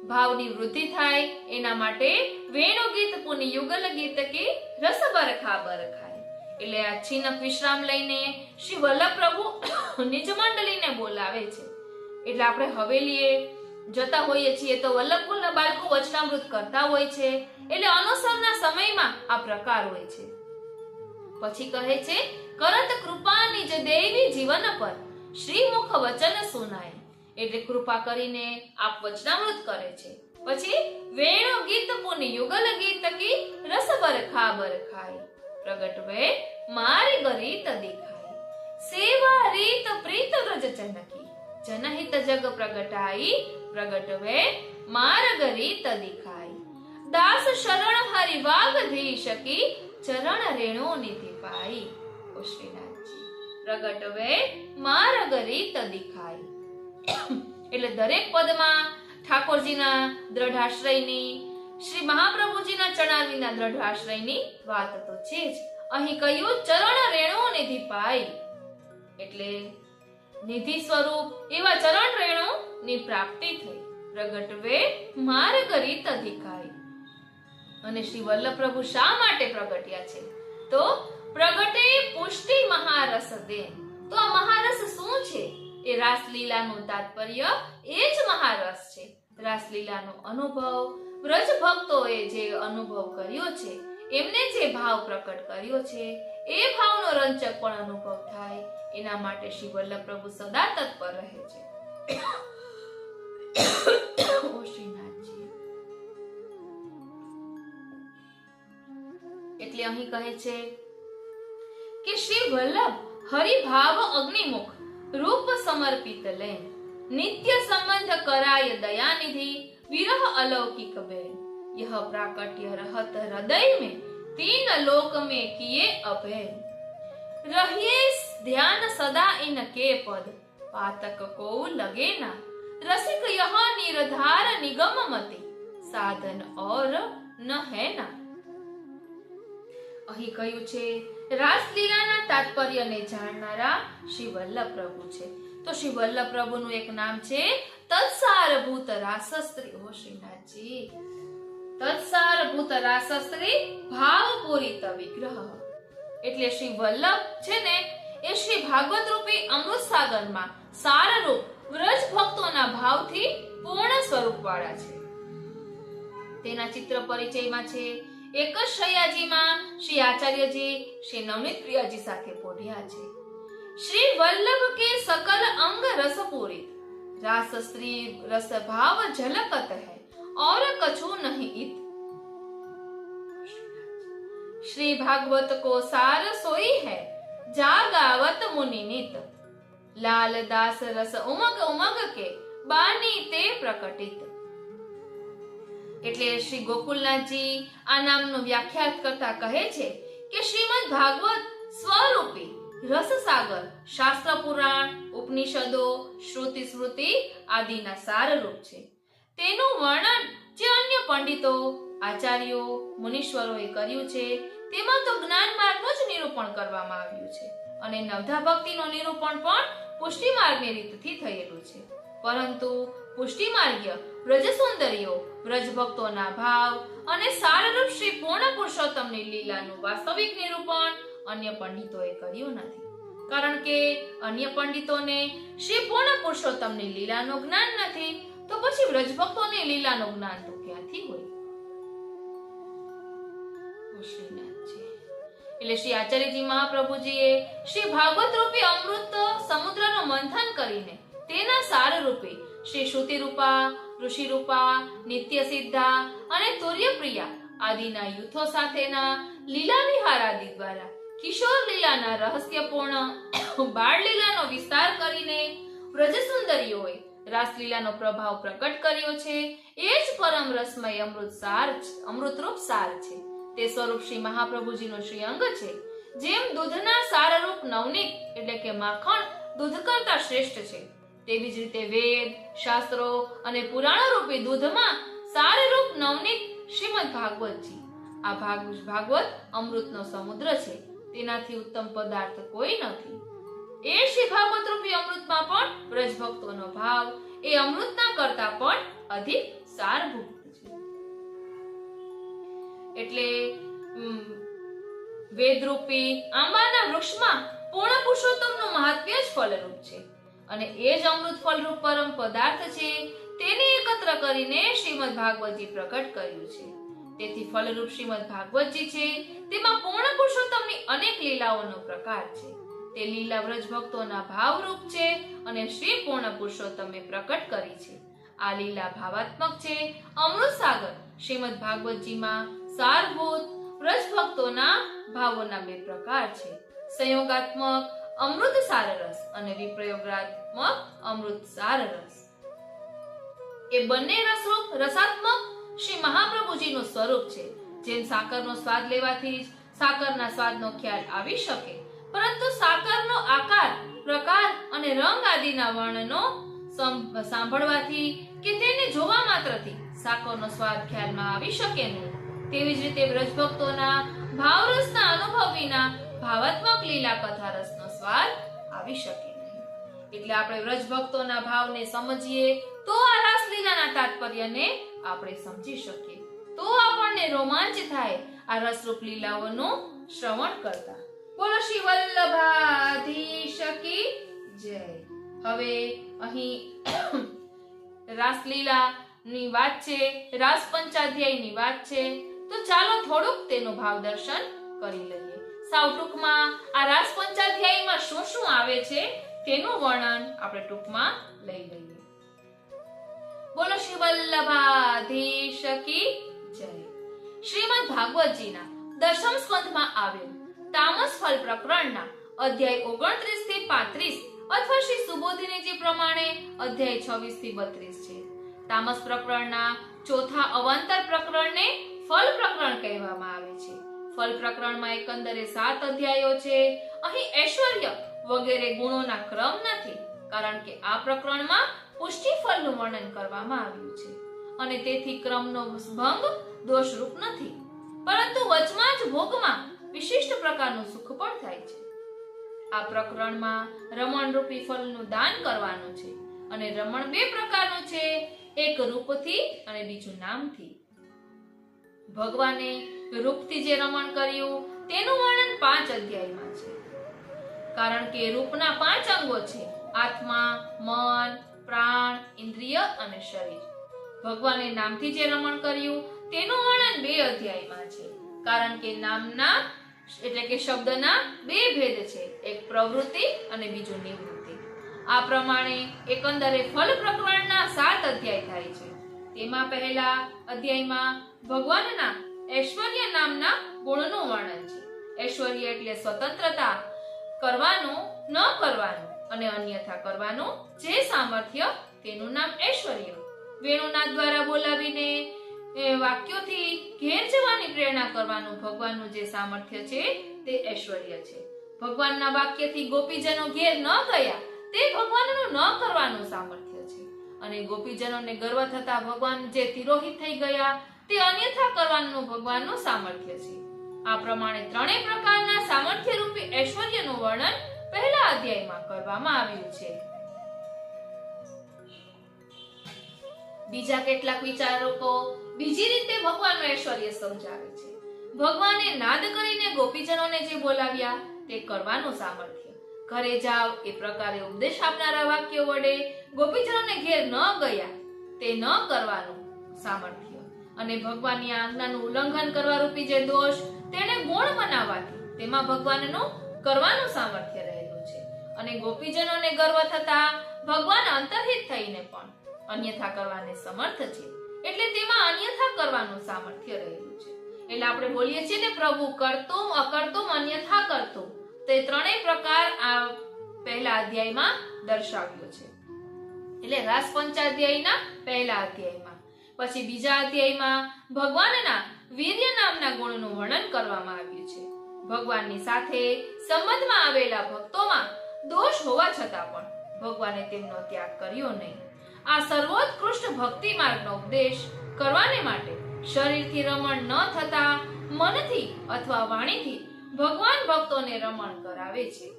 ભાવની વૃદ્ધિ થાય એના માટે વેણુ ગીત પુની યુગલ ગીત કી રસ બરખા બરખાય. એટલે આ છીનક વિશ્રામ લઈને શ્રી વલ્લભ પ્રભુ નિજ મંડલીને બોલાવે છે. એટલે આપણે હવેલીએ જતા હોઈએ છીએ તો વલ્લભકુળના બાળકો વચનામૃત કરતા હોય છે, એટલે અનુસરના સમયમાં આ પ્રકાર હોય છે. પછી કહે છે, કરત કૃપા નિજ દેવી જીવન પર શ્રી મુખ વચન સુનાય. એટલે કૃપા કરીને આપ વચનામૃત કરે છે. પછી વેણુ ગીત પુની યુગલ ગીત કી રસ બરખા બરખાય, પ્રગટ વે મારી ગરીત દેખાય. સેવા રીત પ્રીત વ્રજ જનકી, જનહિત જગ પ્રગટાઈ, પ્રગટ વે માર્ગ રીત દેખાય. દાસ શરણ હરિ વાગધીશ કી, ચરણ રેણુ નિધિ પાઈ. ઓ શ્રીનાથજી, પ્રગટ વે માર્ગ રીત દેખાય. એટલે દરેક પદમાં ઠાકોરજીના દ્રઢાશ્રયની, શ્રી મહાપ્રભુજીના ચરણારવિંદના દ્રઢાશ્રયની વાત તો છે જ. અહીં કહ્યું ચરણ રેણુ નિધિ પાઈ, એટલે નિધિ સ્વરૂપ એવા ચરણ રેણુ ની પ્રાપ્તિ થઈ. પ્રગટ વે માર્ગ રીત દેખાય. અને શ્રી વલ્લભ પ્રભુ શા માટે પ્રગટ્યા છે? તો પ્રગટે પુષ્ટિ મહારસ દે. તો આ મહારસ શું છે? એ રાસલીલાનું તાત્પર્ય એ જ મહારસ છે. રાસલીલાનો અનુભવ વ્રજ ભક્તોએ જે અનુભવ કર્યો છે, એમને જે ભાવ પ્રકટ કર્યો છે, એ ભાવનો રંચક પણ અનુભવ થાય એના માટે શ્રી વલ્લભ પ્રભુ સદા તત્પર રહે છે. ઓ શ્રીનાથજી, એટલે અહીં કહે છે કે શ્રી વલ્લભ હરિભાવ અગ્નિમુખ રૂપ સમર્પિત લે, નિત્ય સંબંધ કરાય દયાનિધિ, વિરહ અલૌकिक બેન. यह प्राकट्य रहत हृदय में, तीन लोक में किए अभय. रहिए ध्यान सदा इनके पद, पातक को लगे ना, रसिक यह निर्धार निगम मति, साधन और न है ना. અહીં કહ્યું છે રાસલીલાના તાત્પર્યને જાણનારા શ્રી વલ્લભ પ્રભુ છે. તો શ્રી વલ્લભ પ્રભુનું એક નામ છે તત્સારભૂત રાસસ્ત્રી. ઓ શ્રીનાથજી, તત્સારભૂત રાસસ્ત્રી ભાવપૂરિત વિગ્રહ. એટલે શ્રી વલ્લભ છે ને એ શ્રી ભાગવત રૂપી અમૃત સાગરમાં સારરૂપ વ્રજ ભક્તોના ભાવથી પૂર્ણ સ્વરૂપ વાળા છે. તેના ચિત્ર પરિચયમાં છે, એક જ શૈયાજીમાં શ્રી આચાર્યજી શ્રી નવનીત પ્રિયાજી સાથે પોઢ્યા છે. શ્રી વલ્લભ કે સકલ અંગ રસ પૂરિત, રાસ સ્ત્રી રસ ભાવ ઝલકત है और कछु नहीं इत. श्री भागवत को सार सोई है जागावत मुनि नित, लाल दास रस उमग उमग के बानी ते प्रकटित. એટલે શ્રી ગોકુલનાથજી આ નામનું વ્યાખ્યાત કરતા કહે છે કે શ્રીમદ ભાગવત સ્વરૂપી રસસાગર શાસ્ત્ર પુરાણ, ઉપનિષદો, શ્રુતિ સ્મૃતિ આદિના સારરૂપ છે. તેનું વર્ણન જે અન્ય પંડિતો, આચાર્યો, મુનીશ્વરોએ કર્યું છે તેમાં તો જ્ઞાન માર્ગનું જ નિરૂપણ કરવામાં આવ્યું છે અને નવધા ભક્તિનું નિરૂપણ પણ પુષ્ટિ માર્ગની રીતથી થયેલું છે. પરંતુ પુષ્ટિ માર્ગીય વ્રજ સુંદરીઓ, વ્રજ ભક્તોના ભાવ અને સારરૂપ શ્રી પૂર્ણ પુરુષોત્તમની લીલાનું વાસ્તવિક નિરૂપણ અન્ય પંડિતોએ કર્યું નથી, કારણ કે અન્ય પંડિતોને શ્રી પૂર્ણ પુરુષોત્તમની લીલાનું જ્ઞાન નથી, તો પછી વ્રજ ભક્તોની લીલાનું જ્ઞાન તો ક્યાંથી હોય? એટલે શ્રી આચાર્યજી મહાપ્રભુજીએ શ્રી ભાગવત રૂપી અમૃત સમુદ્રનું મંથન કરીને તેના સાર રૂપે શ્રી શ્રુતિ રૂપા, ઋષિ રૂપા, નિત્ય સિદ્ધા અને તુર્યપ્રિયા આદિના યુથો સાથેના લીલા વિહાર આદિ દ્વારા કિશોર લીલાના રહસ્યપૂર્ણ બાળ લીલાનો વિસ્તાર કરીને વ્રજ સુંદરીઓએ રાસલીલાનો પ્રભાવ પ્રકટ કર્યો છે. એ જ પરમ રસમય અમૃતરૂપ સાર છે. તે સ્વરૂપ શ્રી મહાપ્રભુજીનો શ્રી અંગ છે. જેમ દૂધના સારરૂપ નવનીત એટલે કે માખણ દૂધ કરતા શ્રેષ્ઠ છે, તેવી જ રીતે વેદ, શાસ્ત્રો અને પુરાણો રૂપી દૂધમાં સારરૂપ નવનીત શ્રીમદ ભાગવતજી. આ ભાગવત અમૃતનો સમુદ્ર છે. તેનાથી ઉત્તમ પદાર્થ કોઈ નથી. એ શ્રી ભાગવત રૂપી અમૃતમાં પણ વ્રજ ભક્તોનો ભાવ એ અમૃતના કરતા પણ અધિક સારભૂત છે. એટલે વેદરૂપી આંબાના વૃક્ષમાં પૂર્ણ પુરુષોત્તમનું મહાત્મ્ય જ ફલરૂપ છે અને એ જ અમૃત ફલરૂપ પરમ પદાર્થ છે. તેને એકત્ર કરીને શ્રીમદ ભાગવતજી પ્રકટ કર્યું છે. તેથી ફલરૂપ શ્રીમદ ભાગવતજી છે તેમાં પૂર્ણ પુરુષોત્તમની અનેક લીલાઓનો પ્રકાર છે. તે લીલા વ્રજ ભક્તોના ભાવરૂપ છે અને શ્રી પૂર્ણ પુરુષોત્તમે પ્રકટ કરી છે. આ લીલા ભાવાત્મક છે. અમૃત સાગર શ્રીમદ ભાગવતજીમાં સારભૂત વ્રજ ભક્તોના ભાવોના બે પ્રકાર છે: સંયોગાત્મક અમૃત સારરસ અને વિપ્રયોગાત્મક અમૃત સારરસ. એ બંને રસરૂપ રસાત્મક શ્રી મહાપ્રભુજીનું સ્વરૂપ છે. જેમ સાકરનો સ્વાદ લેવાથી જ સાકરના સ્વાદનો ખ્યાલ આવી શકે, પરંતુ સાકરનો આકાર, પ્રકાર અને રંગ આદિના વર્ણનો સાંભળવાથી કે તેને જોવા માત્રથી સાકરનો સ્વાદ ખ્યાલમાં આવી શકે નહીં. તેવી જ રીતે વ્રજ ભક્તોના ભાવરસના અનુભવ વિના ભાવાત્મક લીલા કથા રસનો સ્વાદ આવી શકે નહીં. એટલે આપણે વ્રજ ભક્તોના ભાવને સમજીએ તો આ રાસલીલાના તાત્પર્યને આપણે સમજી શકીએ. તો આપણને રોમાંચ થાય આ રસરૂપ લીલાઓનું શ્રવણ કરતા. બોલો શ્રી વલ્લભાધીશ કી જય. હવે અહીં રાસલીલાની વાત છે, રાસ પંચાધ્યાયની વાત છે. તો ચાલો થોડુંક તેનું ભાવ દર્શન કરી લઈએ. સાવ ટૂંકમાં આ રાસ પંચાધ્યાયમાં શું શું આવે છે તેનું વર્ણન આપણે ટૂંકમાં લઈ લઈએ. બોલો શ્રી વલ્લભાધીશ કી જય. શ્રીમદ ભાગવતજીના દશમ સ્કંધમાં આવેલ તામસ ફલ પ્રકરણના અધ્યાય 29 થી 35 અથવા શ્રી સુબોધિનીજી પ્રમાણે અધ્યાય 26 થી 32 છે. તામસ પ્રકરણના ચોથા અવાંતર પ્રકરણને ફલ પ્રકરણ કહેવામાં આવે છે. ફલ પ્રકરણમાં એકંદરે 7 અધ્યાયો છે. અહીં ઐશ્વર્ય વગેરે ગુણોના ક્રમ નથી, કારણ કે આ પ્રકરણમાં પુષ્ટિ ફળનું વર્ણન કરવામાં આવ્યું છે અને તેથી ક્રમનો ભંગ દોષરૂપ નથી, પરંતુ વચમાં જ ભોગમાં વિશિષ્ટ પ્રકારનું સુખ પણ થાય છે. આ પ્રકરણમાં રમણ રૂપી ફળનું દાન કરવાનું છે અને રમણ બે પ્રકારનું છે, એક રૂપથી અને બીજું નામથી. ભગવાને રૂપથી જે રમણ કર્યું તેનું વર્ણન 5 અધ્યાયમાં છે, કારણ કે રૂપના 5 અંગો છે: આત્મા, મન, પ્રાણ, ઇન્દ્રિય અને શરીર. ભગવાને નામથી જે રમણ કર્યું તેનું વર્ણન 2 અધ્યાયમાં છે, કારણ કે નામના એટલે કે શબ્દના 2 ભેદ છે, એક પ્રવૃત્તિ અને બીજું નિવૃત્તિ. આ પ્રમાણે એકંદરે ફલ પ્રકરણના 7 અધ્યાય થાય છે. તેમાં પહેલા અધ્યાયમાં ભગવાનના ઐશ્વર્ય નામના ગુણનું વર્ણન છે. ઐશ્વર્ય એટલે સ્વતંત્રતા, કરવાનું, ન કરવાનું અને અન્યથા કરવાનું જે સામર્થ્ય, તેનું નામ ઐશ્વર્ય. વેણુનાદ દ્વારા બોલાવીને વાક્યોથી ઘેર જવાની પ્રેરણા કરવાનું ભગવાનનું જે સામર્થ્ય છે તે ઐશ્વર્ય છે. ભગવાનના વાક્યથી ગોપીજનો ઘેર ન ગયા તે ભગવાનનું ન કરવાનું સામર્થ્ય છે, અને ગોપીજનોને ગર્વ થતા ભગવાન જે તિરોહિત થઈ ગયા તે અન્યથા કરવાનું ભગવાનનું સામર્થ્ય છે. આ પ્રમાણે 3 પ્રકારના સામર્થ્ય રૂપી ઐશ્વર્યનું વર્ણન પહેલા અધ્યાયમાં કરવામાં આવ્યું છે. બીજા કેટલાક વિચારકો બીજી રીતે ભગવાનનું ઐશ્વર્ય સમજાવે છે. ભગવાને નાદ કરીને ગોપીજનોને જે બોલાવ્યા તે કરવાનું સામર્થ્ય, ઘરે જાવ એ પ્રકારે ઉપદેશ આપનારા વાક્યો વડે ગોપીજનોને ઘેર ન ગયા તે ન કરવાનું સામર્થ્ય, અને ભગવાનની આજ્ઞાનું ઉલ્લંઘન કરવા રૂપી જે દોષ તેને ગુણ બનાવવાથી તેમાં ભગવાનનું કરવાનું સામર્થ્ય રહેલું છે. અને ગોપીજનોને ગર્વ થતા ભગવાન અંતર્હિત થઈને પણ અન્યથા કરવાને સમર્થ છે, એટલે તેમાં અન્યથા કરવાનું સામર્થ્ય રહેલું છે. એટલે આપણે બોલીએ છીએ ને, પ્રભુ કરતું અકર્તું અન્યથા કરતું, તે ત્રણેય પ્રકાર આ પહેલા અધ્યાયમાં દર્શાવ્યો છે. એટલે રાસ પંચાધ્યાયના પહેલા અધ્યાયમાં. પછી બીજા અધ્યાયમાં ભગવાનના વીર્ય નામના ગુણનું વર્ણન કરવામાં આવ્યું છે. ભગવાનની સાથે સંબંધમાં આવેલા ભક્તોમાં દોષ હોવા છતાં પણ ભગવાને તેમનો ત્યાગ કર્યો નહીં. આ સર્વોત્કૃષ્ટ ભક્તિ માર્ગનો ઉપદેશ કરવાને માટે શરીરથી રમણ ન થતા મનથી અથવા વાણીથી ભગવાન ભક્તોને રમણ કરાવે છે.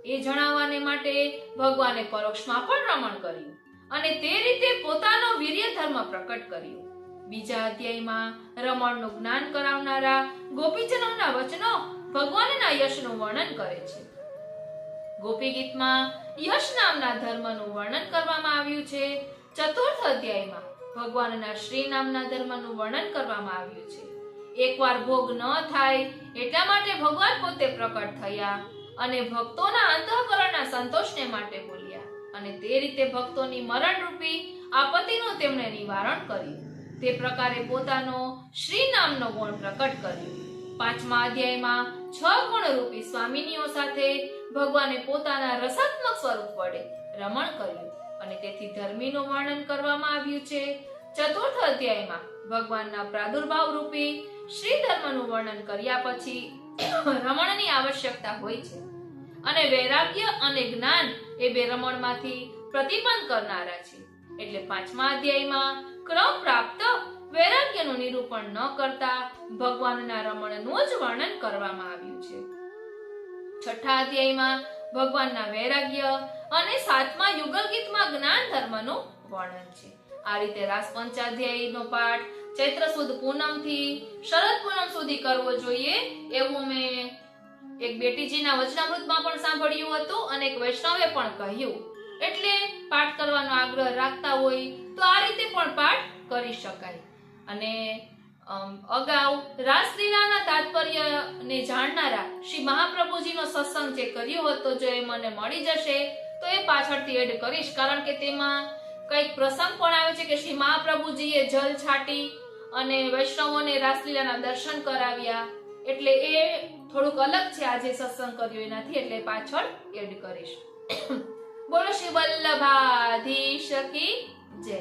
એ જણાવવાને માટે ભગવાને પરોક્ષમાં પણ રમણ કર્યું અને તે રીતે પોતાનો વીર્ય ધર્મ પ્રકટ કર્યો. બીજા અધ્યાયમાં રમણનું જ્ઞાન કરાવનારા ગોપીજનોના વચનો ભગવાનના યશનું વર્ણન કરે છે. ગોપી ગીતમાં યશ નામના ધર્મનું વર્ણન કરવામાં આવ્યું છે. ચતુર્થ અધ્યાયમાં ભગવાનના શ્રી નામના ધર્મનું વર્ણન કરવામાં આવ્યું છે. એકવાર ભોગ ન થાય એટલા માટે ભગવાન પોતે પ્રકટ થયા અને ભક્તોના અંતઃકરણના સંતોષને માટે બોલ્યા અને તે રીતે ભક્તોની મરણરૂપી આપત્તિનું તેમણે નિવારણ કર્યું. તે પ્રકારે પોતાનો શ્રી નામનો ગુણ પ્રકટ કર્યો. પાંચમા અધ્યાયમાં 6 ગુણરૂપી સ્વામીનીઓ સાથે ભગવાને પોતાના રસાત્મક સ્વરૂપ વડે રમણ કર્યું અને તેથી ધર્મીનું વર્ણન કરવામાં આવ્યું છે. ચતુર્થ અધ્યાયમાં ભગવાનના પ્રાદુર્ભાવ રૂપી શ્રી ધર્મનું વર્ણન કર્યા પછી રમણની આવશ્યકતા હોય છે અને વૈરાગ્ય અને જ્ઞાન એ બે રમણમાંથી પ્રતિબંધ કરનારા છે. એટલે પાંચમા અધ્યાયમાં ક્રમ પ્રાપ્ત વૈરાગ્યનું નિરૂપણ ન કરતા ભગવાનના રમણનું જ વર્ણન કરવામાં આવ્યું છે. છઠ્ઠા અધ્યાયમાં ભગવાનના વૈરાગ્ય અને સાતમા યુગલ ગીતમાં જ્ઞાન ધર્મનું વર્ણન છે. આ રીતે રાસ પંચાધ્યાયનો પાઠ ચૈત્ર સુદ પૂનમ થી શરદ પૂનમ સુધી કરવો જોઈએ એવું મેં એક બેટીજીના વચનામૃતમાં પણ સાંભળ્યું હતું અને એક વૈષ્ણવે પણ કહ્યું. એટલે પાઠ કરવાનો આગ્રહ રાખતા હોય તો આ રીતે પણ પાઠ કરી શકાય. અને અગાઉ રાસલીલાના તાત્પર્યને જાણનારા શ્રી મહાપ્રભુજીનો સત્સંગ જે કર્યો હતો, જો એ મને મળી જશે તો એ પાછળથી એડ કરીશ, કારણ કે તેમાં કઈક પ્રસંગ પણ આવે છે કે શ્રી મહાપ્રભુજીએ જલ છાટી અને વૈષ્ણવોને રાસલીલાના દર્શન કરાવ્યા. એટલે એ થોડુંક અલગ છે આજે સત્સંગ કર્યો એનાથી, એટલે પાછળ એડ કરીશ. બોલો શ્રી વલ્લભાધીશ કી જય.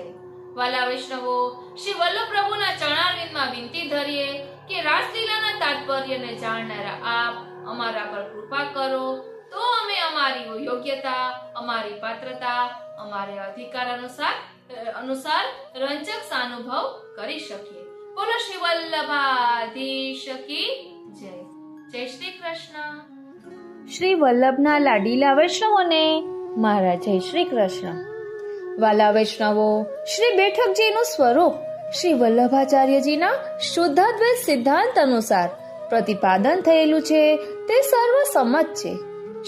વાલા વૈષ્ણવો, શ્રી વલ્લભ પ્રભુના ચરણારવિંદમાં વિનંતી ધરીએ કે રાસલીલાના તાત્પર્યને જાણનારા આપ અમારા પર કૃપા કરો, તો અમે અમારી યોગ્યતા, અમારી પાત્રતા, અમારે અધિકાર અનુસાર રંજક સાનુભવ કરી શકીએ. બોલો શ્રી વલ્લભાધીશ કી જય. જય શ્રી કૃષ્ણ. શ્રી વલ્લભના લાડીલા વૈષ્ણવોને મારા જય શ્રી કૃષ્ણ. વાલા વૈષ્ણવો, શ્રી બેઠકજીનું સ્વરૂપ શ્રી વલ્લભાચાર્યજીના શુદ્ધાદ્વૈત સિદ્ધાંત અનુસાર પ્રતિપાદન થયેલું છે તે સર્વસંમત છે.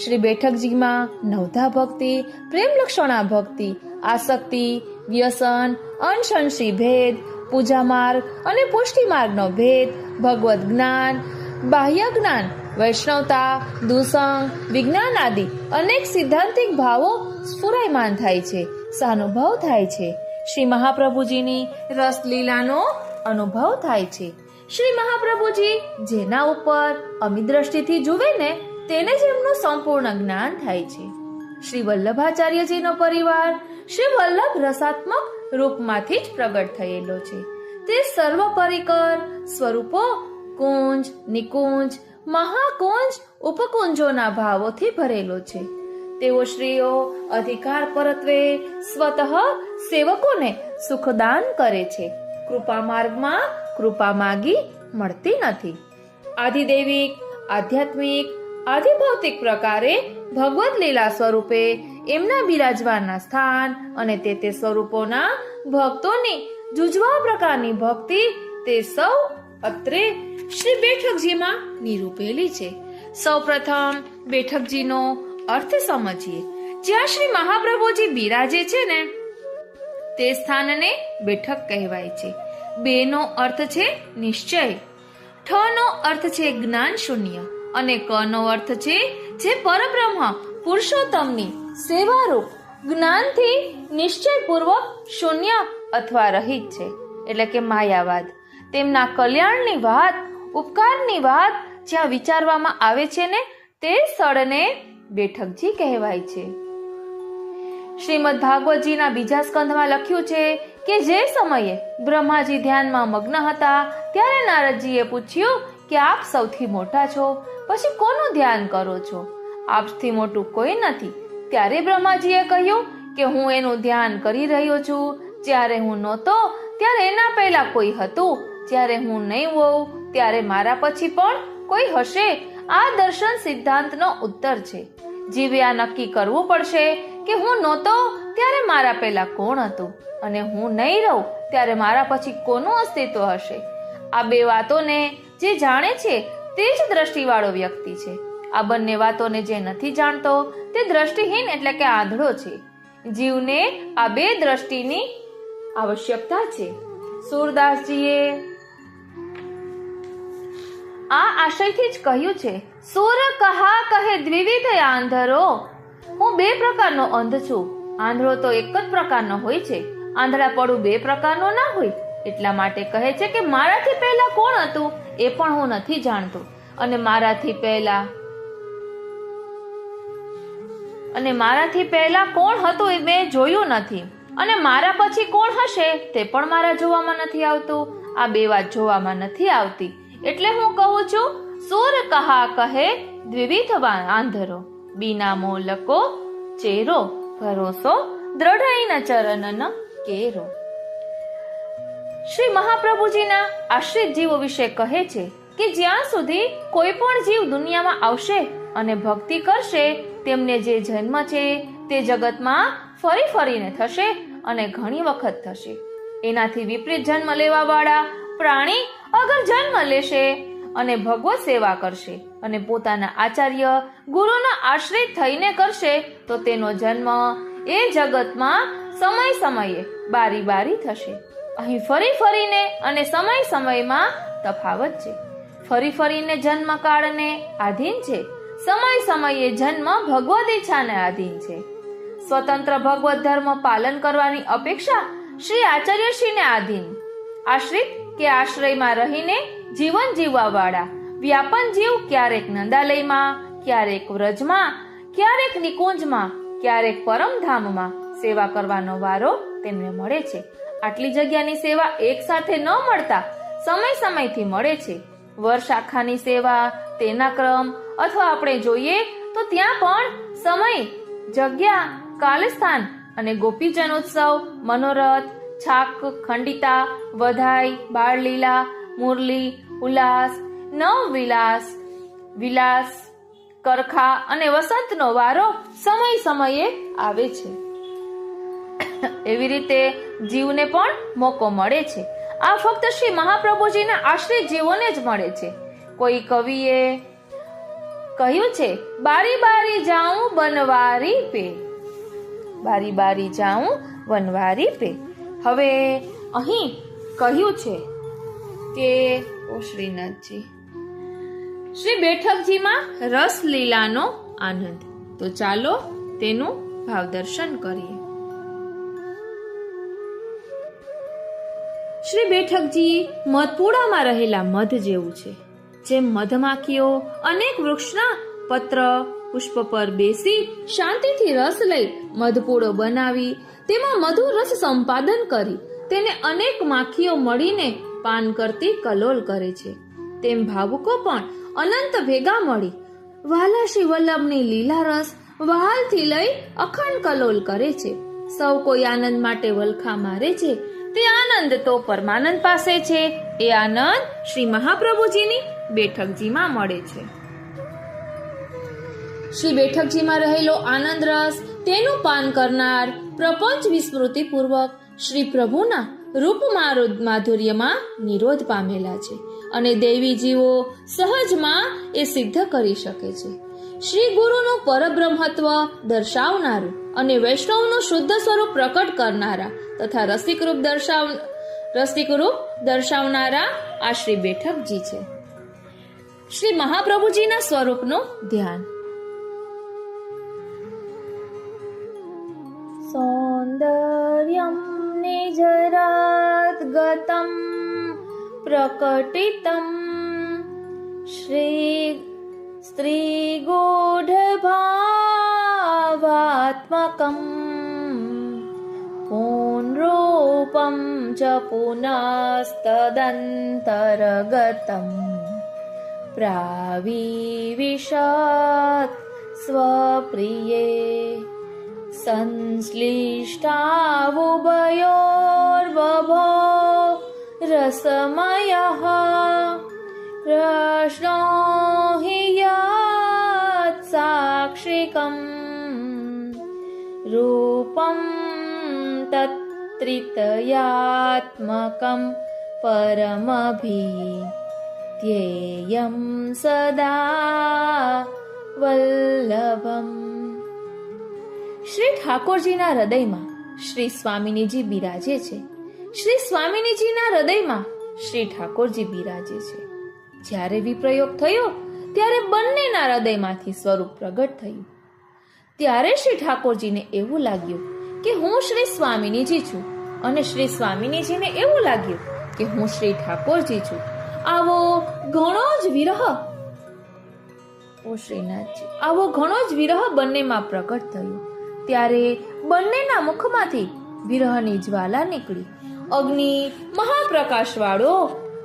શ્રી બેઠકજીમાં નવધા ભક્તિ, પ્રેમ લક્ષણા ભક્તિ, આસક્તિ, વ્યસન, અનશંસી ભેદ, પૂજા માર્ગ અને પુષ્ટિ માર્ગનો ભેદ, ભગવદ જ્ઞાન, બાહ્ય જ્ઞાન, વૈષ્ણવતા, દુસંગ, વિજ્ઞાન આદિ અનેક સિદ્ધાંતિક ભાવો સ્ફુરાયમાન થાય છે, સાનુભવ થાય છે. શ્રી મહાપ્રભુજીની રસલીલાનો અનુભવ થાય છે. શ્રી મહાપ્રભુજી જેના ઉપર અમી દ્રષ્ટિથી જુએ ને તેને જ એમનું સંપૂર્ણ જ્ઞાન થાય છે. શ્રી વલ્લભાચાર્યજીનો પરિવાર શ્રી વલ્લભ રસાત્મક રૂપમાંથી જ પ્રગટ થયેલો છે. તે સર્વ પરિકર સ્વરૂપો કુંજ, નિકુંજ, મહાકુંજ, ઉપકુંજોના ભાવોથી ભરેલો છે. તેઓ શ્રીઓ અધિકાર પરત્વે સ્વતઃ સેવકોને સુખદાન કરે છે. કૃપા માર્ગમાં કૃપા માગી મળતી નથી. આધિદૈવિક, આધ્યાત્મિક, આધિભૌતિક પ્રકારે ભગવદ લીલા સ્વરૂપે એમના બિરાજવાના સ્થાન અને તે સ્વરૂપોના ભક્તોની જુજવા પ્રકારની ભક્તિ તે સૌ અત્રે શ્રી બેઠકજીમાં નિરૂપેલી છે. સૌ પ્રથમ બેઠકજીનો અર્થ સમજીએ. જ્યાં શ્રી મહાપ્રભુજી બિરાજે છે ને તે સ્થાનને બેઠક કહેવાય છે. બે નો અર્થ છે નિશ્ચય, ઠ નો અર્થ છે જ્ઞાન શૂન્ય અને ક નો અર્થ છે જે પરબ્રહ્મ પુરુષોત્તમની સેવારૂપ જ્ઞાનથી નિશ્ચયપૂર્વક શૂન્ય અથવા રહિત છે, એટલે કે માયાવાદ. તેમના કલ્યાણની વાત, ઉપકારની વાત જ્યાં વિચારવામાં આવે છે ને તે સ્થળને બેઠકજી કહેવાય છે. શ્રીમદ ભાગવતજીના બીજા સ્કંધમાં લખ્યું છે કે જે સમયે બ્રહ્માજી ધ્યાનમાં મગ્ન હતા ત્યારે નારદજીએ પૂછ્યું કે આપ સૌથી મોટા છો, પછી કોનું ધ્યાન કરો છો? આપથી મોટું કોઈ નથી. ત્યારે બ્રહ્માજીએ કહ્યું કે હું એનું ધ્યાન કરી રહ્યો છું. જ્યારે હું નહોતો ત્યારે એના પહેલા કોઈ હતું, જ્યારે હું નહીં હોઉં ત્યારે મારા પછી પણ કોઈ હશે. આ દર્શન સિદ્ધાંતનો ઉત્તર છે. જીવે આ નક્કી કરવું પડશે કે હું નહોતો ત્યારે મારા પહેલા કોણ હતું, અને હું નહીં રહું ત્યારે મારા પછી કોનું અસ્તિત્વ હશે. આ બે વાતોને જે જાણે છે તે જ દ્રષ્ટિવાળો વ્યક્તિ છે. આ બંને વાતોને જે નથી જાણતો તે દ્રષ્ટિહીન એટલે કે આંધળો છે. જીવને આ બે દ્રષ્ટિની આવશ્યકતા છે. સૂરદાસજીએ આ આશયથી જ કહ્યું છે, સૂર કહા કહે દ્વિવિધ આંધળો. હું બે પ્રકારનો અંધ છું. આંધળો તો એક જ પ્રકારનો હોય છે, આંધળાપણું બે પ્રકારનો ના હોય. એટલા માટે કહે છે કે મારાથી પહેલા કોણ હતું એ પણ હું નથી જાણતો, અને મારાથી પહેલા કોણ હતું એ મેં જોયું નથી, અને મારા પછી કોણ હશે તે પણ મારા જોવામાં નથી આવતું. આ બે વાત જોવામાં નથી આવતી. એટલે હું કહું છું, સૂર કહા કહે દ્વિવિધ આંધરો, બીના મોલકો ચેરો, ભરોસો દ્રઢઈન ચરણન કેરો. શ્રી મહાપ્રભુજીના આશ્રિત જીવો વિશે કહે છે કે જ્યાં સુધી કોઈ પણ જીવ દુનિયામાં આવશે અને ભક્તિ કરશે તેમને જે જન્મ છે તે જગતમાં ફરી ફરીને થશે અને ઘણી વખત થશે. એનાથી વિપરીત જન્મ લેવા વાળા પ્રાણી અગર જન્મ લેશે અને ભગવત સેવા કરશે અને પોતાના આચાર્ય ગુરુના આશ્રિત થઈને કરશે તો તેનો જન્મ એ જગતમાં સમય સમયે બારી બારી થશે. અહીં ફરી ફરીને અને સમય સમયમાં તફાવત છે. ફરી ફરીને જન્મ કાળને આધીન છે, સમય સમયે જન્મ ભગવદ ઈચ્છાને આધીન છે. સ્વતંત્ર ભગવત ધર્મ પાલન કરવાની અપેક્ષા શ્રી આચાર્યશ્રીને આધીન. આશ્રિત કે આશ્રયમાં રહીને જીવન જીવવા વાળા વ્યાપન જીવ ક્યારેક નંદાલયમાં, ક્યારેક વ્રજમાં, ક્યારેક નિકુંજમાં, ક્યારેક પરમધામમાં સેવા કરવાનો વારો તેમને મળે છે. આટલી જગ્યાની સેવા એક સાથે ન મળતા સમય સમયથી મળે છે. વર્ષ આખાની સેવા, તેના ક્રમ, અથવા આપણે જોઈએ તો ત્યાં પણ સમય, જગ્યા, કાલસ્થાન અને ગોપીજનોત્સવ, મનોરથ, છાક, ખંડિતા, વધાઈ, બાળલીલા, મુરલી, ઉલ્લાસ, નવવિલાસ, વિલાસ, કરખા અને વસંતનો વારો સમય સમયે આવે છે. એવી રીતે જીવને પણ મોકો મળે છે. આ ફક્ત શ્રી મહાપ્રભુજીના આશ્રિત જીવોને જ મળે છે. કોઈ કવિએ કહ્યું છે, બારી બારી જાઉં બનવારી પે, બારી બારી જાઉં વનવારી પે. હવે અહીં કહ્યું છે કે ઓ શ્રીનાથજી, શ્રી બેઠકજીમાં રસ લીલાનો આનંદ. તો ચાલો તેનું ભાવદર્શન કરીએ. શ્રી બેઠકજી મધપુડામાં રહેલા મધ જેવું છે. જેમ મધમાખીઓ અનેક વૃક્ષના પત્ર પુષ્પ પર બેસી શાંતિથી રસ લઈ મધપુડો બનાવી તેમાં મધુ રસ સંપાદન કરી તેને અનેક માખીઓ મળીને પાન કરતી કલોલ કરે છે, તેમ ભાવુકો પણ અનંત ભેગા મળી વાલા શ્રી વલ્લભની લીલા રસ વહાલથી લઈ અખંડ કલોલ કરે છે. સૌ કોઈ આનંદ માટે વલખા મારે છે. તે આનંદ તો પરમાનંદ પાસે છે. એ આનંદ શ્રી મહાપ્રભુજીની બેઠકજીમાં મળે છે. શ્રી બેઠકજીમાં રહેલો આનંદ રસ તેનું પાન કરનાર પ્રપંચ વિસ્મૃતિ પૂર્વક શ્રી પ્રભુના રૂપ માધુર્યમાં નિરોધ પામેલા છે અને દૈવી જીવો સહજમાં એ સિદ્ધ કરી શકે છે. શ્રી ગુરુનું પરબ્રહ્મત્વ દર્શાવનારું અને વૈષ્ણવનું શુદ્ધ સ્વરૂપ પ્રકટ કરનારા તથા રસિક રૂપ દર્શાવનારા આ શ્રી બેઠકજી છે. શ્રી મહાપ્રભુજીના સ્વરૂપનું ધ્યાન. સૌંદર્યમ નિજરાત ગતમ પ્રકટિતમ શ્રી સ્ત્રી ગૂઢભાવાત્મકમ પૂનરૂપમ ચ પુનસ્તદંતરગતમ પ્રાવિવિશત સ્વપ્રિયે સંશ્લિષ્ટાવુભયોર્બભો રસમયઃ કૃષ્ણો હિ યત્ સાક્ષિકં રૂપં તત્ત્રિતયાત્મકં પરમભીધ્યેયં સદા વલ્લભમ. શ્રી ઠાકોરજીના હૃદયમાં શ્રી સ્વામિનીજી બિરાજે છે. શ્રી સ્વામિનીજીના હૃદયમાં શ્રી ઠાકોરજી બિરાજે છે. જ્યારે વિપ્રયોગ થયો ત્યારે બંનેના હૃદયમાંથી સ્વરૂપ પ્રગટ થયું. ત્યારે શ્રી ઠાકોરજીને એવું લાગ્યું કે હું શ્રી સ્વામિનીજી છું, અને શ્રી સ્વામિનીજીને એવું લાગ્યું કે હું શ્રી ઠાકોરજી છું. આવો ઘણો જ વિરહ ઓ શ્રીનાથજી, આવો ઘણો જ વિરહ બંનેમાં પ્રગટ થયો. ત્યારે બંનેના મુખમાંથી વિરહની જ્વાલા નીકળી. અગ્નિ મહાપ્રકાશ વાળો.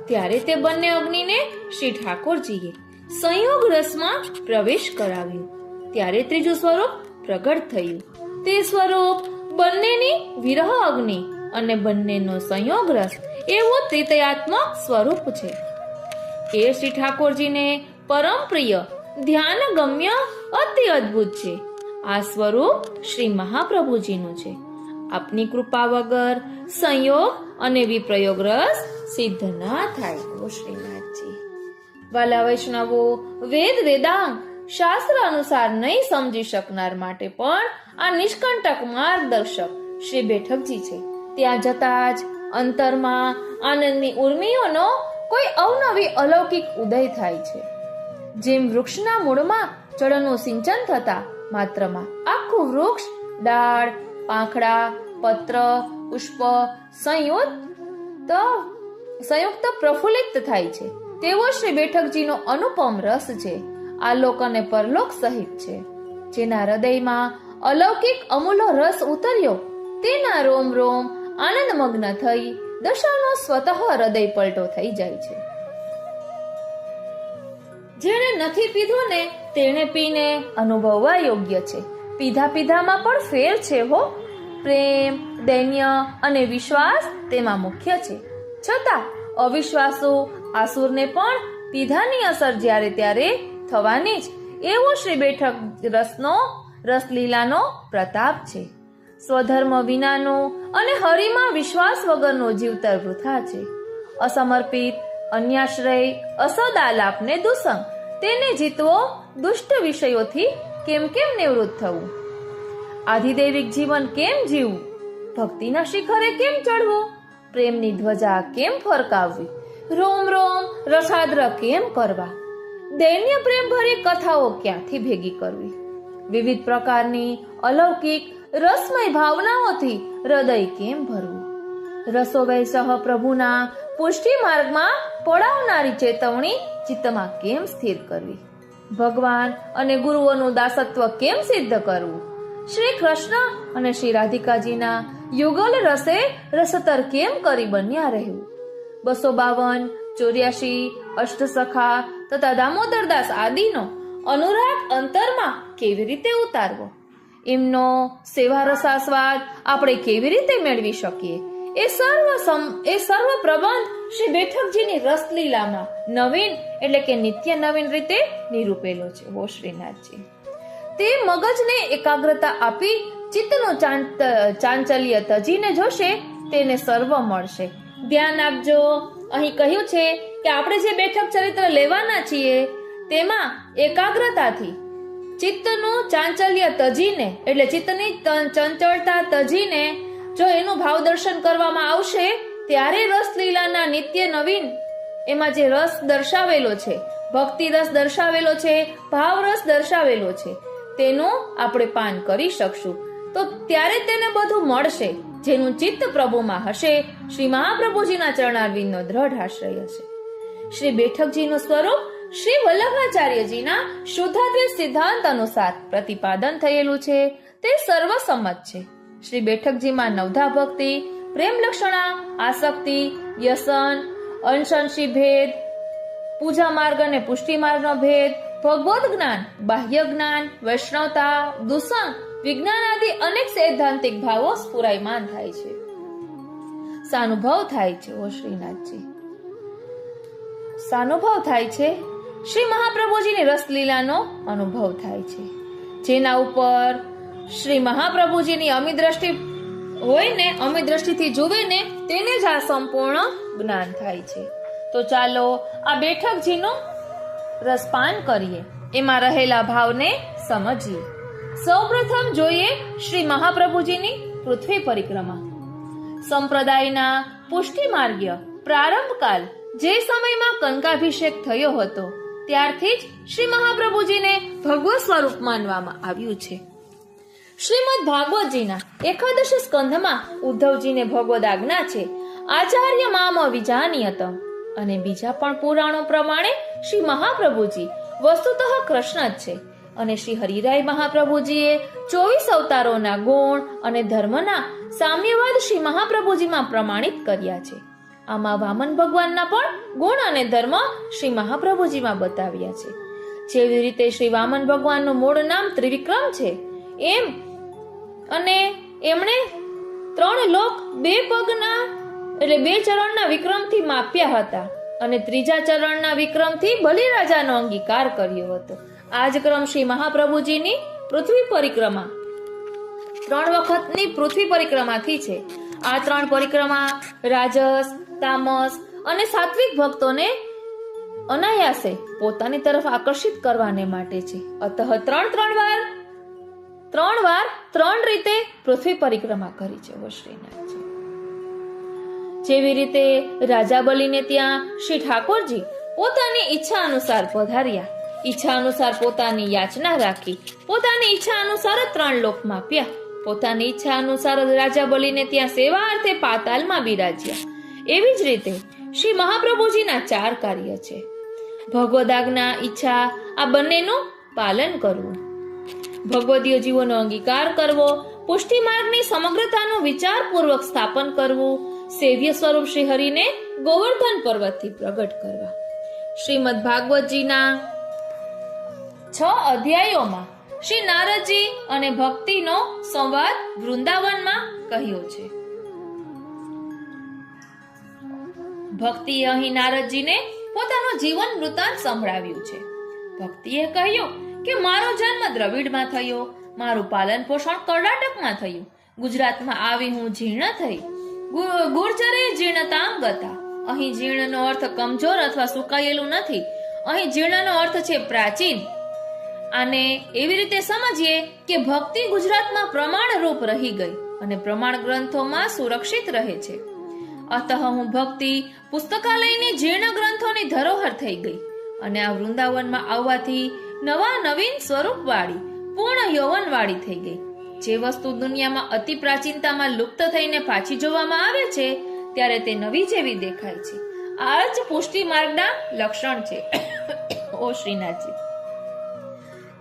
ત્યારે તે બંને અગ્નિને શ્રી ઠાકોરજીએ સંયોગ રસમાં પ્રવેશ કરાવ્યો. ત્યારે ત્રીજું સ્વરૂપ પ્રગટ થયું. તે સ્વરૂપ બંનેની વિરહ અગ્નિ અને બંનેનો સંયોગ રસ એવું ત્રિતયાત્મક સ્વરૂપ છે. એ શ્રી ઠાકોરજીને પરમ પ્રિય, ધ્યાન ગમ્ય, અતિ અદ્ભુત છે. આ સ્વરૂપ શ્રી મહાપ્રભુજીનું છે. આપની કૃપા વગર સંયોગ અને વિપ્રયોગ રસ સિદ્ધ ના થાય. ઓ શ્રીનાથજી, વાલા વૈષ્ણવો, વેદ વેદાંગ શાસ્ત્ર અનુસાર નહીં સમજી શકનાર માટે પણ આ નિષ્કંટક માર્ગદર્શક શ્રી બેઠકજી છે. ત્યાં જતા જ અંતરમાં આનંદની ઉર્મિઓનો કોઈ અવનવી અલૌકિક ઉદય થાય છે. જેમ વૃક્ષના મૂળમાં જળનું સિંચન થતા માત્રમાં આખું વૃક્ષ, ડાળ, પાંખડા, પત્ર, પુષ્પ સંયુક્ત પ્રફુલ્લિત થાય છે, તેવો શ્રી બેઠકજીનો અનુપમ રસ છે. આલોક અને પરલોક સહિત છે. જેના હૃદયમાં અલૌકિક અમૂલો રસ ઉતર્યો તેના રોમ રોમ આનંદમગ્ન થઈ દશાનો સ્વતઃ હૃદય પલટો થઈ જાય છે. જેણે નથી પીધું ને તેણે પીને અનુભવવા યોગ્ય છે. પીધામાં પણ ફેર છે હો. પ્રેમ, દૈન્ય અને વિશ્વાસ તેમાં મુખ્ય છે. છતાં અવિશ્વાસુ આસુરને પણ પીધાની અસર જ્યારે ત્યારે થવાની જ. એવો શ્રી બેઠક રસલીલાનો પ્રતાપ છે. સ્વધર્મ વિનાનો અને હરિમાં વિશ્વાસ વગરનો જીવતર વૃથા છે. અસમર્પિત, અન્યાશ્રય, અસદાલાપને દુસંગ, તેને જીતવો, દુષ્ટ વિષયોથી કેમ નિવૃત્ત થવું, આધિદૈવિક જીવન કેમ જીવવું, ભક્તિના શિખરે કેમ ચડવું, પ્રેમની ધ્વજા કેમ ફરકાવવી, રોમ રોમ રસાદ્ર કેમ કરવા, દૈન્ય પ્રેમ ભરી કથાઓ ક્યાંથી ભેગી કરવી, વિવિધ પ્રકારની અલૌકિક રસમય ભાવનાઓથી હૃદય કેમ ભરવું, રસોવૈસહ પ્રભુના પુષ્ટિ માર્ગમાં પડાવનારી ચેતવણી ચિત્તમાં કેમ સ્થિર કરવી, ભગવાન અને ગુરુઓનું દાસત્વ કેમ સિદ્ધ કરવું, શ્રી કૃષ્ણ અને શ્રી રાધિકાજીના યુગલ રસે રસતર કેમ કરી બન્યા રહેવું, 252, 84, અષ્ટસખા તથા દામોદરદાસ આદિનો અનુરાગ અંતરમાં કેવી રીતે ઉતારવો, એમનો સેવા રસાસ્વાદ આપણે કેવી રીતે મેળવી શકીએ, એ સર્વ પ્રબંધ શ્રી બેઠકજીની રસલીલામાં નવીન એટલે કે નિત્ય નવીન રીતે નિરૂપેલો છે. હો શ્રીનાથજી, તે મગજને એકાગ્રતા આપી ચિત્તનું ચાંચલ્ય તજીને જોશે તેને સર્વ મળશે. ધ્યાન આપજો, અહીં કહ્યું છે કે આપણે જે બેઠક ચરિત્ર લેવાના છીએ તેમાં એકાગ્રતાથી ચિત્તનું ચાંચલ્ય તજીને એટલે ચિત્તની ચંચળતા તજીને જો એનું ભાવ દર્શન કરવામાં આવશે ત્યારે રસલીલાના નિત્ય નવીન એમાં જે રસ દર્શાવેલો છે ભક્તિ રસ દર્શાવેલો છે, ભાવ રસ દર્શાવેલો છે, તેનું આપણે પાન કરી શકશું તો ત્યારે તેને બધું મળશે. જેનું ચિત્ત પ્રભુમાં હશે, શ્રી મહાપ્રભુજીના ચરણારવિંદનો દ્રઢ આશ્રય હશે. શ્રી બેઠકજીનું સ્વરૂપ શ્રી વલ્લભાચાર્યજીના શુદ્ધાદ્વૈત સિદ્ધાંત અનુસાર પ્રતિપાદન થયેલું છે, તે સર્વસંમત છે. શ્રી બેઠકજીમાં નવધા ભક્તિ, પ્રેમ લક્ષણા, આસક્તિ, વ્યસન, અંશંશી ભેદ, પૂજા માર્ગ અને પુષ્ટિ માર્ગનો ભેદ, ભગવદ જ્ઞાન, બાહ્ય જ્ઞાન, વૈષ્ણવતા, દૂષણ, વિજ્ઞાન આદિ અનેક સૈદ્ધાંતિક ભાવો સ્ફુરાયમાન થાય છે, સાનુભવ થાય છે. ઓ શ્રીનાથજી, સાનુભવ થાય છે. શ્રી મહાપ્રભુજીની રસલીલાનો અનુભવ થાય છે, જેના ઉપર શ્રી મહાપ્રભુજીની અમી દ્રષ્ટિ હોય ને, અમી દ્રષ્ટિથી જુએ ને, તેને જ આ સંપૂર્ણ જ્ઞાન થાય છે. તો ચાલો આ બેઠકજીનું રસપાન કરીએ, એમાં રહેલા ભાવને સમજીએ. સૌપ્રથમ જોઈએ શ્રી મહાપ્રભુજીની પૃથ્વી પરિક્રમા. સંપ્રદાયના પુષ્ટિ માર્ગીય પ્રારંભકાલ જે સમયમાં કંકાભિષેક થયો હતો, ત્યારથી જ શ્રી મહાપ્રભુજીને ભગવત સ્વરૂપ માનવામાં આવ્યું છે. શ્રીમદ ભાગવતજીના 11 સ્કંધમાં ઉદ્ધવજીને ભગવદ આજ્ઞા છે, આચાર્ય મામ વિજાનીયતમ. અને બીજા પણ પુરાણો પ્રમાણે શ્રી મહાપ્રભુજી વસ્તુતઃ કૃષ્ણ જ છે. અને શ્રી હરિરાય મહાપ્રભુજીએ 24 અવતારોના ગુણ અને ધર્મના સામ્યવાદ શ્રી મહાપ્રભુજીમાં પ્રમાણિત કર્યા છે. આમાં વામન ભગવાનના પણ ગુણ અને ધર્મ શ્રી મહાપ્રભુજીમાં બતાવ્યા છે. જેવી રીતે શ્રી વામન ભગવાનનું મૂળ નામ ત્રિવિક્રમ છે, એમ અને એમણે 3 લોક 2 પગના એટલે 2 ચરણના વિક્રમથી માપ્યા હતા અને 3જા ચરણના વિક્રમથી બલિરાજાનો અંગીકાર કર્યો હતો. આ જ ક્રમ શ્રી મહાપ્રભુજીની પૃથ્વી પરિક્રમા 3 વખતની પૃથ્વી પરિક્રમાથી છે. આ 3 પરિક્રમા રાજસ, તામસ અને સાત્વિક ભક્તોને અનાયાસે પોતાની તરફ આકર્ષિત કરવાને માટે છે. અતઃ 3 વાર 3 રીતે પૃથ્વી પરિક્રમા કરી છે. શ્રીનાથજી, જેવી રીતે રાજા બલિને ત્યાં શ્રી ઠાકોરજી પોતાની ઈચ્છા અનુસાર પધાર્યા, ઈચ્છા અનુસાર પોતાની યાચના રાખી, પોતાની ઈચ્છા અનુસાર 3 લોક માપ્યા, પોતાની ઈચ્છા અનુસાર રાજા બલિને ત્યાં સેવા અર્થે પાતાલમાં બિરાજ્યા. એવી જ રીતે શ્રી મહાપ્રભુજીના 4 કાર્ય છે: ભગવદ આજ્ઞા, ઈચ્છા, આ બંનેનું પાલન કરવું, ભગવદીય જીવોનો અંગીકાર કરવો, પુષ્ટિ માર્ગની સમગ્રતાનું વિચારપૂર્વક સ્થાપન કરવું, સેવ્ય સ્વરૂપ શ્રી હરિને ગોવર્ધન પર્વતથી પ્રગટ કરવા. શ્રીમદ ભાગવતજીના 6 અધ્યાયોમાં શ્રી નારદજી અને ભક્તિનો સંવાદ વૃંદાવનમાં કહ્યો છે. ભક્તિએ અહીં નારદજીને પોતાનું જીવન વૃત્તાંત સંભળાવ્યું છે. ભક્તિએ કહ્યું કે મારો જન્મ દ્રવિડમાં થયો, મારું પાલન પોષણ કર્ણાટકમાં થયું, ગુજરાતમાં આવી હું જીર્ણ થઈ, ગુર્જરે જીર્ણતામ ગતા. અહીં જીર્ણનો અર્થ કમજોર અથવા સુકાયેલું નથી, અહીં જીર્ણનો અર્થ છે પ્રાચીન. આને એવી રીતે સમજીએ કે ભક્તિ ગુજરાતમાં પ્રમાણ રૂપ રહી ગઈ અને પ્રમાણ ગ્રંથોમાં સુરક્ષિત રહે છે. અતઃ હું ભક્તિ પુસ્તકાલયની જીર્ણ ગ્રંથોની ધરોહર થઈ ગઈ અને આ વૃંદાવનમાં આવવાથી નવીન સ્વરૂપવાળી, પૂર્ણ યૌવનવાળી થઈ ગઈ. જે વસ્તુ દુનિયામાં અતિ પ્રાચીનતામાં લુપ્ત થઈને પાછી જોવામાં આવે છે, ત્યારે તે નવી જેવી દેખાય છે. આ જ પુષ્ટિ માર્ગના લક્ષણ છે. ઓ શ્રીનાથજી,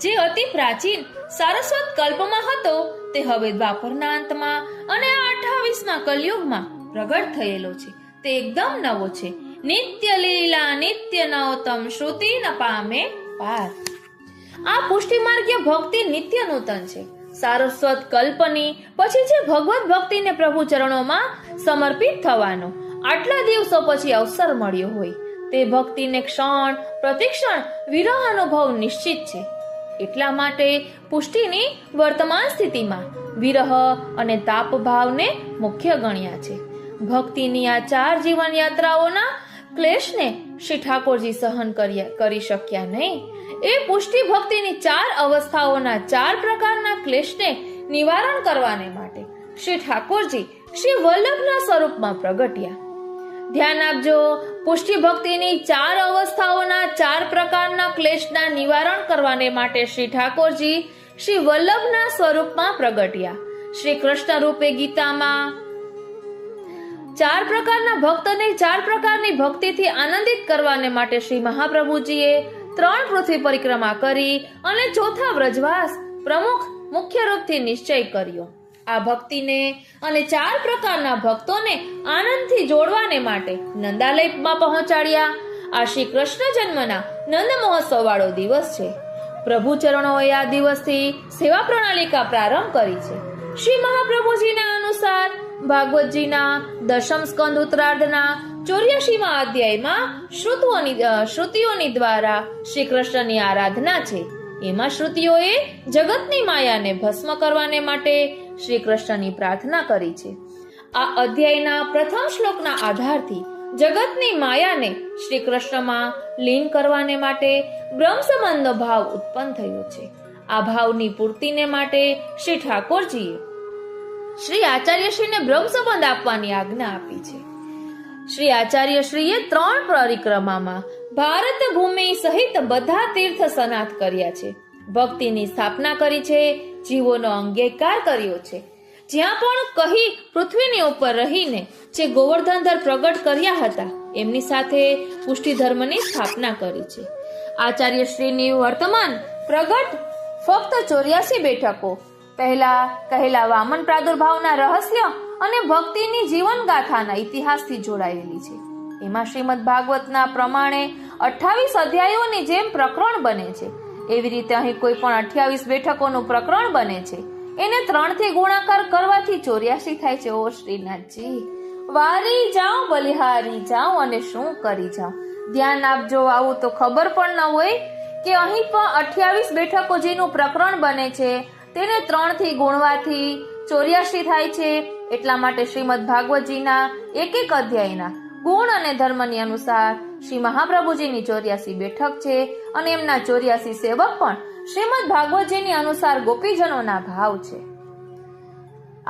જે અતિ પ્રાચીન સારસ્વત કલ્પમાં હતો, તે હવે દ્વાપરના અંતમાં અને 28મા કલયુગમાં પ્રગટ થયેલો છે. તે એકદમ નવો છે. નિત્ય લીલા નિત્ય નવતમ શ્રુતિ ન પામે પાર. આ પુષ્ટિ માર્ગીય ભક્તિ નિત્ય નૂતન છે. સારસ્વત કલ્પની પછી જે ભગવત ભક્તિને પ્રભુ ચરણોમાં સમર્પિત થવાનો આટલા દિવસો પછી અવસર મળ્યો હોય, તે ભક્તિને ક્ષણ પ્રતિક્ષણ વિરહ અનુભવ નિશ્ચિત છે. એટલા માટે પુષ્ટિની વર્તમાન સ્થિતિમાં વિરહ અને તાપ ભાવને મુખ્ય ગણ્યા છે. ભક્તિની આ 4 જીવન યાત્રાઓના ક્લેશને શ્રી ઠાકોરજી સહન કરી શક્યા નહીં. એ પુષ્ટિ ભક્તિની 4 અવસ્થાઓના 4 પ્રકારના ક્લેશને નિવારણ કરવાને માટે શ્રી ઠાકોરજી શ્રી વલ્લભના સ્વરૂપમાં પ્રગટ્યા. ધ્યાન આપજો, પુષ્ટિ ભક્તિની 4 અવસ્થાઓના 4 પ્રકારના ક્લેશના નિવારણ કરવાને માટે શ્રી ઠાકોરજી શ્રી વલ્લભના સ્વરૂપમાં પ્રગટ્યા. શ્રી કૃષ્ણ રૂપે ગીતામાં 4 પ્રકારના ભક્તને 4 પ્રકારની ભક્તિથી આનંદિત કરવાને માટે શ્રી મહાપ્રભુજીએ 3 પૃથ્વી પરિક્રમા કરી અને 4થા વ્રજવાસ પ્રમુખ મુખ્ય રૂપથી નિશ્ચય કર્યો. આ ભક્તિને અને 4 પ્રકારના ભક્તોને આનંદથી જોડવાને માટે નંદાલયમાં પહોંચાડ્યા. આ શ્રી કૃષ્ણ જન્મના નંદ મહોત્સવ વાળો દિવસ છે. પ્રભુ ચરણોએ આ દિવસથી સેવા પ્રણાલિકા પ્રારંભ કરી છે. શ્રી મહાપ્રભુજીના અનુસાર ભાગવતજીના 10મ સ્કંદ ઉત્તરાર્ધના 84મા અધ્યાયમાં શ્રુતિઓની દ્વારા શ્રી કૃષ્ણની આરાધના છે. એમાં શ્રુતિઓએ જગતની માયાને ભસ્મ કરવાને માટે શ્રી કૃષ્ણની પ્રાર્થના કરી છે. આ અધ્યાયના પ્રથમ શ્લોકના આધારથી જગતની માયાને શ્રી કૃષ્ણમાં લીન કરવાને માટે બ્રહ્મ સંબંધનો ભાવ ઉત્પન્ન થયો છે. આ ભાવની પૂર્તિને માટે શ્રી ઠાકોરજીએ શ્રી આચાર્યશ્રીને બ્રહ્મ સંબંધ આપવાની આજ્ઞા આપી છે. શ્રી આચાર્યશ્રીએ 3 પરિક્રમામાં ભારત ભૂમિ સહિત બધા તીર્થ સનાથ કર્યા છે. ભક્તિની સ્થાપના કરી છે, જીવોનો અંગીકાર કર્યો છે. જ્યાં પણ કહી પૃથ્વીની ઉપર રહીને જે ગોવર્ધનધર પ્રગટ કર્યા હતા એમની સાથે પુષ્ટિ ધર્મની સ્થાપના કરી છે. આચાર્યશ્રીની વર્તમાન પ્રગટ ફક્ત 84 બેઠકો પહેલા કહેલા વામન પ્રાદુર્ભાવના રહસ્ય અને ભક્તિની જીવન ગાથાના ઇતિહાસથી જોડાયેલી છે. એમાં શ્રીમદ ભાગવતના પ્રમાણે 28 અધ્યાયોની જેમ પ્રકરણ બને છે, એવી રીતે અહીં કોઈ પણ 28 બેઠકોનું પ્રકરણ બને છે. એને 3 થી ગુણાકાર કરવાથી 84 થાય છે. ઓ શ્રીનાથજી, વારી જાઉં બલિહારી જાઉં અને શું કરી જાઉં. ધ્યાન આપજો, આવું તો ખબર પણ ન હોય કે અહીં પણ 28 બેઠકો જેનું પ્રકરણ બને છે તેને 3 થી ગુણવાથી 84 થાય છે. એટલા માટે શ્રીમદ ભાગવતજીના એક અધ્યાયના ગુણ અને ધર્મની અનુસાર શ્રી મહાપ્રભુજીની 84 બેઠક છે અને એમના 84 સેવક પણ શ્રીમદ ભાગવતજીની અનુસાર ગોપીજનોના ભાવ છે.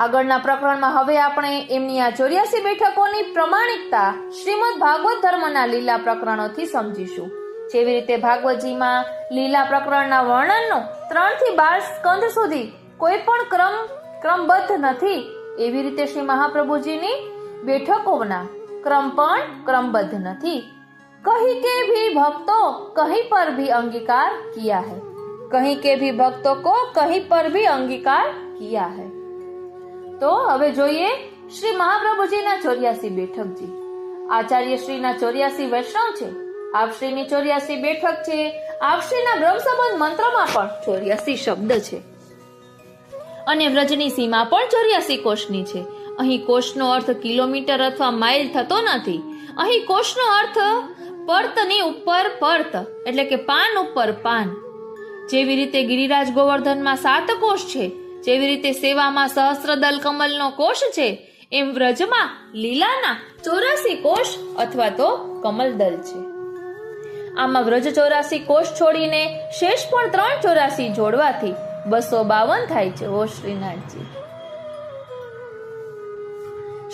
આગળના પ્રકરણમાં હવે આપણે એમની આ 84 બેઠકોની પ્રમાણિકતા શ્રીમદ ભાગવત ધર્મના લીલા પ્રકરણોથી સમજીશું. જેવી રીતે ભાગવતજીમાં લીલા પ્રકરણના વર્ણનનો 3 થી 12 સ્કંદ સુધી કોઈ પણ ક્રમબદ્ધ નથી, એવી રીતે શ્રી મહાપ્રભુજીની બેઠકોના क्रम पण क्रमबद्ध नहीं. कहीं के भी भक्तों कहीं पर भी अंगीकार किया है, कहीं के भी भक्तों को कहीं पर भी अंगीकार किया है. तो હવે જોઈએ શ્રી મહાપ્રભુજીના 84 બેઠકજી. આચાર્યશ્રીના 84 વૈષ્ણવ છે, આપશ્રીની 84 બેઠક છે. આપશ્રીના બ્રહ્મ સંબંધ મંત્રમાં પણ 84 શબ્દ છે અને વ્રજની સીમા પણ 84 કોષની છે. અહીં કોષનો અર્થ કિલોમીટર અથવા માઇલ થતો નથી. અહીં કોષનો અર્થ પર્તની ઉપર પર્ત એટલે કે પાન ઉપર પાન. જેવી રીતે ગિરિરાજ ગોવર્ધનમાં 7 કોષ છે, જેવી રીતે સેવામાં સહસ્રદલ કમલનો કોષ છે, એમ વ્રજમાં લીલાના 84 કોષ અથવા તો કમલદલ છે. આમાં વ્રજ 84 કોષ છોડીને શેષ પણ 384 જોડવાથી 252 થાય છે. ઓ શ્રીનાથજી,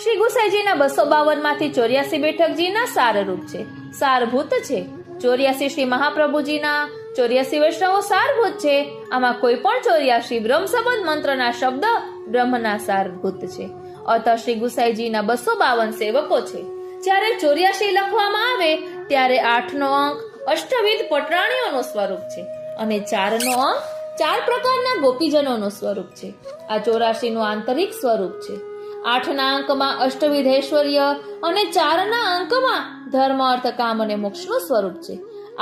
શ્રી ગુસાઈજીના 252 માંથી 84 બેઠકજીના સારરૂપ છે, સારભૂત છે. 84 શ્રી મહાપ્રભુજીના 84 વૈષ્ણવો સારભૂત છે. આમાં કોઈ પણ 84 બ્રહ્મ સંબંધ મંત્રના શબ્દ બ્રહ્મના સારભૂત છે. અત શ્રી ગુસાઈજીના 252 સેવકો છે. જ્યારે 84 લખવામાં આવે ત્યારે 8 નો અંક અષ્ટવિધ પટરાણીઓનું સ્વરૂપ છે અને 4 નો અંક 4 પ્રકારના ગોપીજનોનું સ્વરૂપ છે. આ 84 નું આંતરિક સ્વરૂપ છે. 8 ના અંકમાં અષ્ટવિધ ઐશ્વર્ય અને 4 ના અંકમાં ધર્મ અર્થ કામ અને મોક્ષનું સ્વરૂપ છે.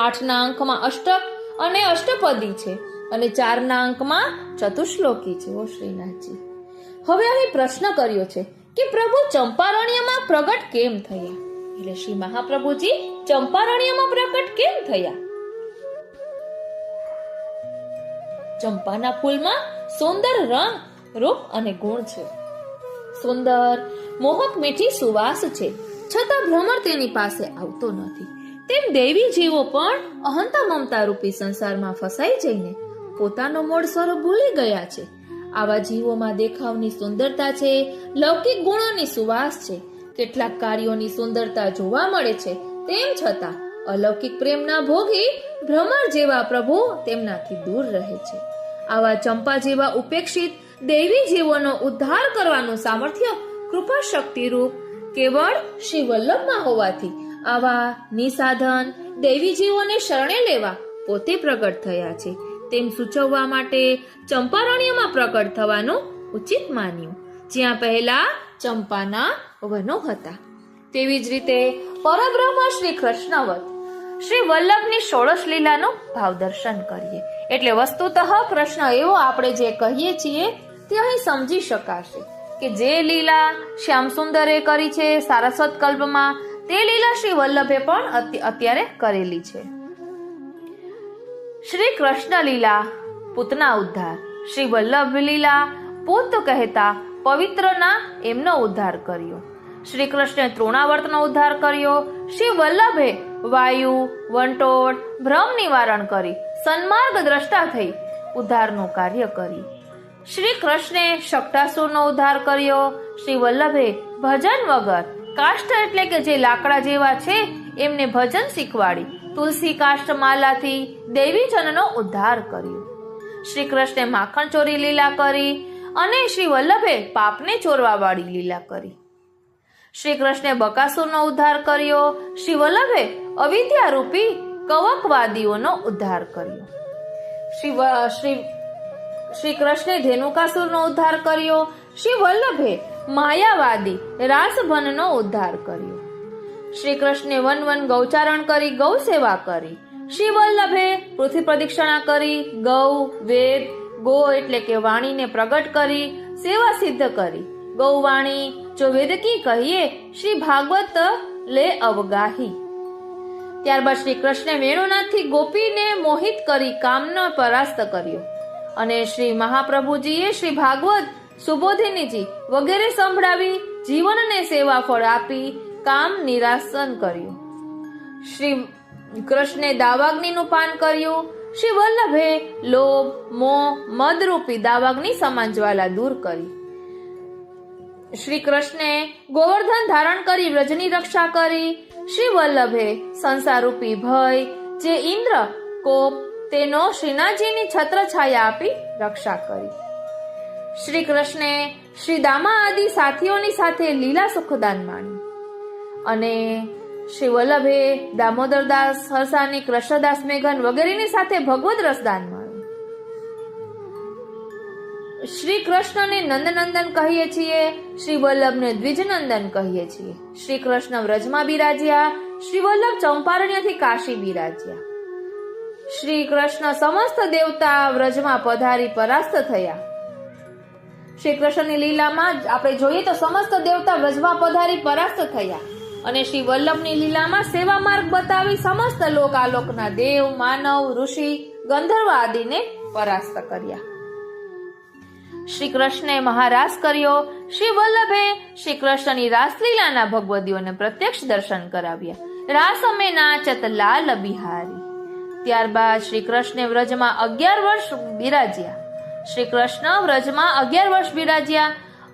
8 ના અંકમાં અષ્ટક અને અષ્ટપદી છે અને 4 ના અંકમાં ચતુશ્લોકી છે. ઓ શ્રીનાથજી, હવે અહીં પ્રશ્ન કર્યો છે કે પ્રભુ ચંપારણ્યમાં પ્રગટ કેમ થયા? એટલે શ્રી મહાપ્રભુજી ચંપારણ્યમાં પ્રગટ કેમ થયા? ચંપાના ફૂલમાં સુંદર રંગ, રૂપ અને ગુણ છે. સુંદર મોહક મીઠી સુવાસ છે, છતાં ભ્રમર તેની પાસે આવતો નથી. તેમ દેવી જીવો પણ અહંતા મમતા રૂપી સંસારમાં ફસાઈ જઈને પોતાનો મૂળ સ્વરૂપ ભૂલી ગયા છે. આવા જીવોમાં દેખાવની સુંદરતા છે, લૌકિક ગુણોની સુવાસ છે, કેટલાક કાર્યોની સુંદરતા જોવા મળે છે, તેમ છતાં અલૌકિક પ્રેમના ભોગી ભ્રમર જેવા પ્રભુ તેમનાથી દૂર રહે છે. આવા ચંપા જેવા ઉપેક્ષિત દૈવી જીવોનો ઉદ્ધાર કરવાનું સામર્થ્ય કૃપા શક્તિ રૂપ કેવળ શ્રી વલ્લભમાં હોવાથી આવા નિસાધન દૈવી જીવોને શરણે લેવા પોતે પ્રગટ થયા છે તેમ સૂચવવા માટે ચંપારણ્યમાં પ્રગટ થવાનું ઉચિત માન્યું, જ્યાં પહેલા ચંપાના વનો હતા. તેવી જ રીતે પરબ્રહ્મ શ્રી કૃષ્ણવત શ્રી વલ્લભની ષોડશ લીલાનું ભાવદર્શન કરીએ. એટલે વસ્તુતઃ પ્રશ્ન એવો આપણે જે કહીએ છીએ તે અહીં સમજી શકાશે કે જે લીલા શ્યામ સુંદરે કરી છે સારસ્વત કલ્પમાં, તે લીલા શ્રી વલ્લભે પણ અત્યારે કરેલી છે. શ્રી કૃષ્ણ લીલા પૂતના ઉદ્ધાર, શ્રી વલ્લભ લીલા પૂત કહેતા પવિત્રના એમનો ઉદ્ધાર કર્યો. શ્રી કૃષ્ણે તૃણાવર્તનો ઉદ્ધાર કર્યો. શ્રી વલ્લભે વાયુ વંટોળ ભ્રમ નિવારણ કરી સન્માર્ગ દ્રષ્ટા થઈ ઉદ્ધારનું કાર્ય કરી. શ્રી કૃષ્ણે શક્ટાસુરનો ઉદ્ધાર કર્યો. શ્રી વલ્લભે ભજન વગર કાષ્ઠ એટલે કે જે લાકડા જેવા છે એમને ભજન શીખવાડી તુલસી કાષ્ઠ માલાથી દૈવીજનનો ઉદ્ધાર કર્યો. શ્રી કૃષ્ણે માખણ ચોરી લીલા કરી અને શ્રી વલ્લભે પાપને ચોરવા વાળી લીલા કરી. શ્રી કૃષ્ણે બકાસુરનો ઉદ્ધાર કર્યો. શ્રી વલ્લભે અવિદ્યારૂપી કવકવાદીઓનો ઉદ્ધાર કર્યો. શ્રી કૃષ્ણે ધેનુકાસુરનો ઉદ્ધાર કર્યો. શ્રી વલ્લભે માયાવાદી રાસભનનો ઉદ્ધાર કર્યો. શ્રી કૃષ્ણે વન વન ગૌચારણ કરી ગૌ સેવા કરી. શ્રી વલ્લભે પૃથ્વી પ્રદક્ષિણા કરી ગૌ વેદ ગો એટલે કે વાણીને પ્રગટ કરી સેવા સિદ્ધ કરી. ગૌવાણી જો વેદકી કહીએ શ્રી ભાગવત લે અવગાહી. ત્યારબાદ શ્રી કૃષ્ણે વેણુનાથથી ગોપીને મોહિત કરી કામનો પરાસ્ત કર્યો અને શ્રી મહાપ્રભુજીએ શ્રી ભાગવત સુબોધિનીજી વગેરે સંભળાવી જીવનને સેવા ફળ આપી કામ નિરાસન કર્યું. શ્રી કૃષ્ણે દાવાગ્નિનું પાન કર્યું. શ્રી વલ્લભે લોભ મોહ મદરૂપી દાવાગ્નિ સમાન જ્વાલા દૂર કરી. શ્રી કૃષ્ણે ગોવર્ધન ધારણ કરી વ્રજની રક્ષા કરી. શ્રી વલ્લભે સંસારરૂપી ભય જે ઇન્દ્ર કોપ તેનો શ્રીનાથજીની છત્રછાયા આપી રક્ષા કરી. શ્રી કૃષ્ણે શ્રી દામા આદિ સાથીઓની સાથે લીલા સુખદાન માણ્યું અને શ્રી વલ્લભે દામોદરદાસ હરસાની કૃષ્ણદાસ મેઘન વગેરેની સાથે ભગવદ રસદાન માણ્યું. શ્રી કૃષ્ણને નંદનંદન કહીએ છીએ, શ્રી વલ્લભને દ્વિજનંદન કહીએ છીએ. શ્રી કૃષ્ણ વ્રજમાં બિરાજ્યા. શ્રી વલ્લભ ચંપારણ્યથી કાશી બિરાજ્યા. શ્રી કૃષ્ણ સમસ્ત દેવતા વ્રજમાં પધારી પરાસ્ત થયા. શ્રી કૃષ્ણની લીલામાં આપણે જોઈએ તો સમસ્ત દેવતા વ્રજમાં પધારી પરાસ્ત થયા અને શ્રી વલ્લભની લીલામાં સેવા માર્ગ બતાવી સમસ્ત લોકાલોકના દેવ માનવ ઋષિ ગંધર્વ આદિને પરાસ્ત કર્યા. શ્રી કૃષ્ણે મહારાસ કર્યો. શ્રી વલ્લભે શ્રી કૃષ્ણની રાસલીલાના ભગવદીઓને પ્રત્યક્ષ દર્શન કરાવ્યા. રાસ અમે નાચત લાલ બિહારી. ત્યારબાદ શ્રી કૃષ્ણે વ્રજમાં 11 વર્ષ બિરાજ્યા. શ્રી કૃષ્ણ વ્રજમાં 11 વર્ષ બિરાજ્યા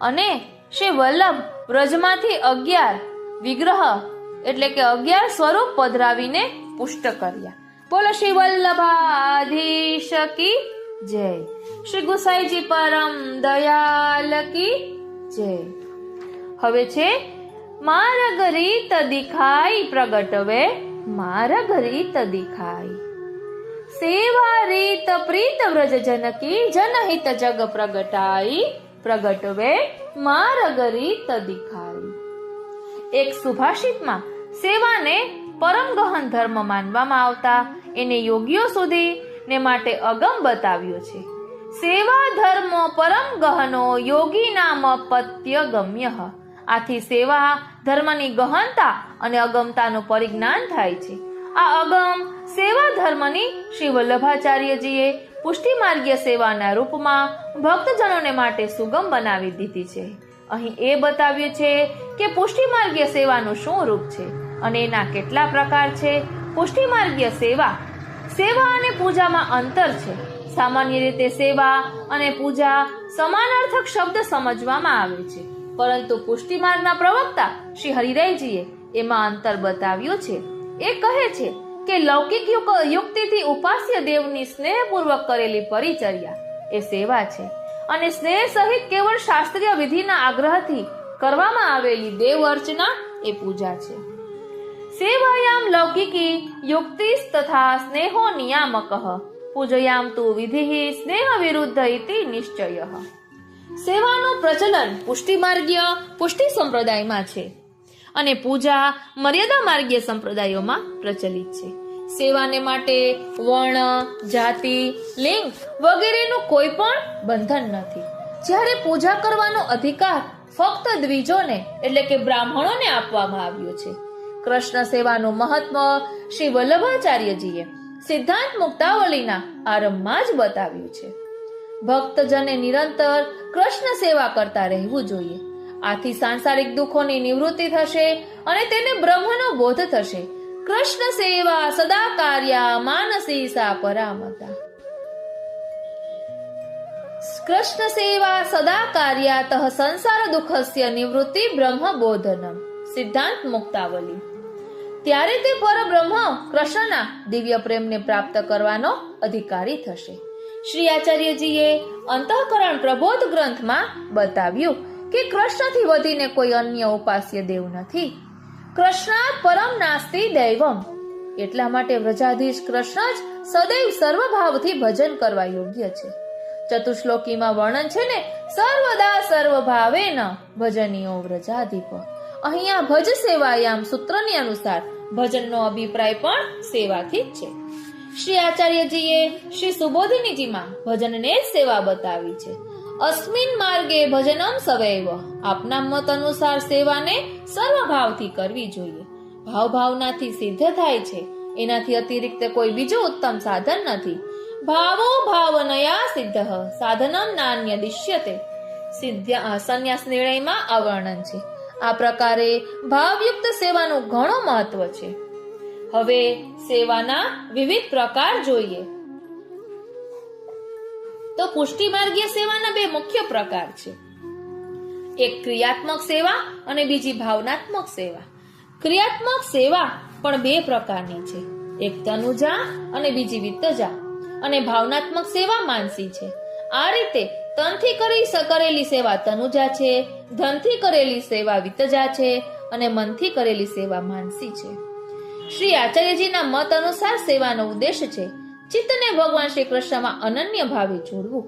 અને શ્રી વલ્લભ વ્રજમાંથી 11 વિગ્રહ એટલે કે 11 સ્વરૂપ પધરાવીને પુષ્ટ કર્યા. બોલો શ્રી વલ્લભાધીશ કી જય. શ્રી ગુસાઈજી પરમ દયાલ કી જય. હવે છે માર્ગ રીત દિખાઈ પ્રગટવે માર્ગ રીત દિખાઈ. સેવા રીત પ્રીત વ્રજ જનકી જનહિત જગ પ્રગટાઈ પ્રગટવે માર્ગ રીત દિખાઈ. એક સુભાષિતમાં સેવાને પરમ ગહન ધર્મ માનવામાં આવતા એને યોગીઓ સુધી ને માટે અગમ બતાવ્યો છે. સેવા ધર્મો પરમ ગહનો યોગી નામ પત્ય ગમ્ય. આથી સેવા ધર્મની ગહનતા અને અગમતાનું પરિજ્ઞાન થાય છે. આ અગમ સેવા ધર્મની શ્રી વલ્લભાચાર્યજીએ પુષ્ટિ માર્ગીય સેવાના રૂપમાં ભક્તજનોને માટે સુગમ બનાવી દીધી છે. અહીં એ બતાવ્યું છે કે પુષ્ટિ માર્ગીય સેવાનું શું રૂપ છે અને એના કેટલા પ્રકાર છે. પુષ્ટિ માર્ગીય સેવા અને પૂજામાં અંતર છે. સામાન્ય રીતે સેવા અને પૂજા સમાનાર્થક શબ્દ સમજવામાં આવે છે, પરંતુ પુષ્ટિ માર્ગના પ્રવક્તા શ્રી હરિરાયજીએ એમાં અંતર બતાવ્યું છે. એ કહે છે કે લૌકિક યુક્તિથી ઉપાસ્ય દેવની સ્નેહપૂર્વક કરેલી પરિચર્યા એ સેવા છે અને સ્નેહ સહિત કેવળ શાસ્ત્રીય વિધિના આગ્રહથી કરવામાં આવેલી દેવ અર્ચના એ પૂજા છે. સેવાયામ લૌકિકી યુક્તિ તથા સ્નેહો નિયામક પૂજયામ તુ વિધિ સ્નેહ વિરુદ્ધ ઇતિ નિશ્ચય. સેવાનું પ્રચલન પુષ્ટિ માર્ગીય પુષ્ટિ સંપ્રદાયમાં છે અને પૂજા મર્યાદા માર્ગીય સંપ્રદાયોમાં પ્રચલિત છે. સેવાને માટે વર્ણ, જાતિ, લિંગ વગેરેનું કોઈ પણ બંધન નથી. જ્યારે પૂજા કરવાનો અધિકાર ફક્ત દ્વિજોને એટલે કે બ્રાહ્મણોને આપવામાં આવ્યો છે. કૃષ્ણ સેવાનું મહત્વ શ્રી વલ્લભાચાર્યજીએ સિદ્ધાંત મુક્તાવલીના આરંભમાં જ બતાવ્યું છે. ભક્તજને નિરંતર કૃષ્ણ સેવા કરતા રહેવું જોઈએ. આથી સાંસારિક દુઃખોની નિવૃત્તિ થશે અને તેને બ્રહ્મનો બોધ થશે. કૃષ્ણ સેવા સદા કાર્યા માનસી સા પરામતા. કૃષ્ણ સેવા સદા કાર્યાત સંસાર દુઃખસ્ય નિવૃત્તિ બ્રહ્મ બોધનમ. સિદ્ધાંત મુક્તાવલી. ત્યારે તે પરબ્રહ્મ કૃષ્ણના દિવ્ય પ્રેમને પ્રાપ્ત કરવાનો અધિકારી થશે. શ્રી આચાર્યજીએ અંતઃકરણ પ્રબોધ ગ્રંથમાં બતાવ્યું કે કૃષ્ણથી વધીને કોઈ અન્ય ઉપાસ્ય દેવ નથી. કૃષ્ણાત પરમ નાસ્તિ દૈવમ. એટલા માટે વ્રજાધીશ કૃષ્ણ જ સદૈવ સર્વભાવથી ભજન કરવા યોગ્ય છે. ચતુશ્લોકીમાં વર્ણન છે ને, સર્વદા સર્વભાવેન ભજનીયો વ્રજાધિપ. અહીંયા ભજ સેવાયામ સૂત્રની અનુસાર ભજનનો અભિપ્રાય પણ સેવાથી જ છે. શ્રી આચાર્યજીએ શ્રી સુબોધિનીજીમાં ભજનને જ સેવા બતાવી છે. અસ્મિન માર્ગે ભજનમ સવૈવ. આપના મત અનુસાર સેવાને સર્વભાવથી કરવી જોઈએ. ભાવનાથી સિદ્ધ થાય છે. એનાથી અતિરિક્ત કોઈ બીજું ઉત્તમ સાધન નથી. ભાવો ભાવનયા સિદ્ધ સાધનમ નાન્ય દિશ્યતે. સંન્યાસ નિર્ણયમાં આ વર્ણન છે. આ પ્રકારે ભાવયુક્ત સેવાનું ઘણું મહત્વ છે. હવે સેવાના વિવિધ પ્રકાર જોઈએ તો પુષ્ટિ માર્ગીય સેવાના બે મુખ્ય પ્રકાર છે. એક ક્રિયાત્મક સેવા અને બીજી ભાવનાત્મક સેવા. ક્રિયાત્મક સેવા પણ બે પ્રકારની છે. એક તનુજા અને બીજી વિત્તજા. અને ભાવનાત્મક સેવા માનસી છે. આ રીતે તનથી કરેલી સેવા તનુજા છે, ધનથી કરેલી સેવા વિત્તજા છે અને મનથી કરેલી સેવા માનસી છે. શ્રી આચાર્યજીના મત અનુસાર સેવાનો ઉદ્દેશ છે ચિત્તને ભગવાન શ્રી કૃષ્ણમાં અનન્ય ભાવે જોડવું.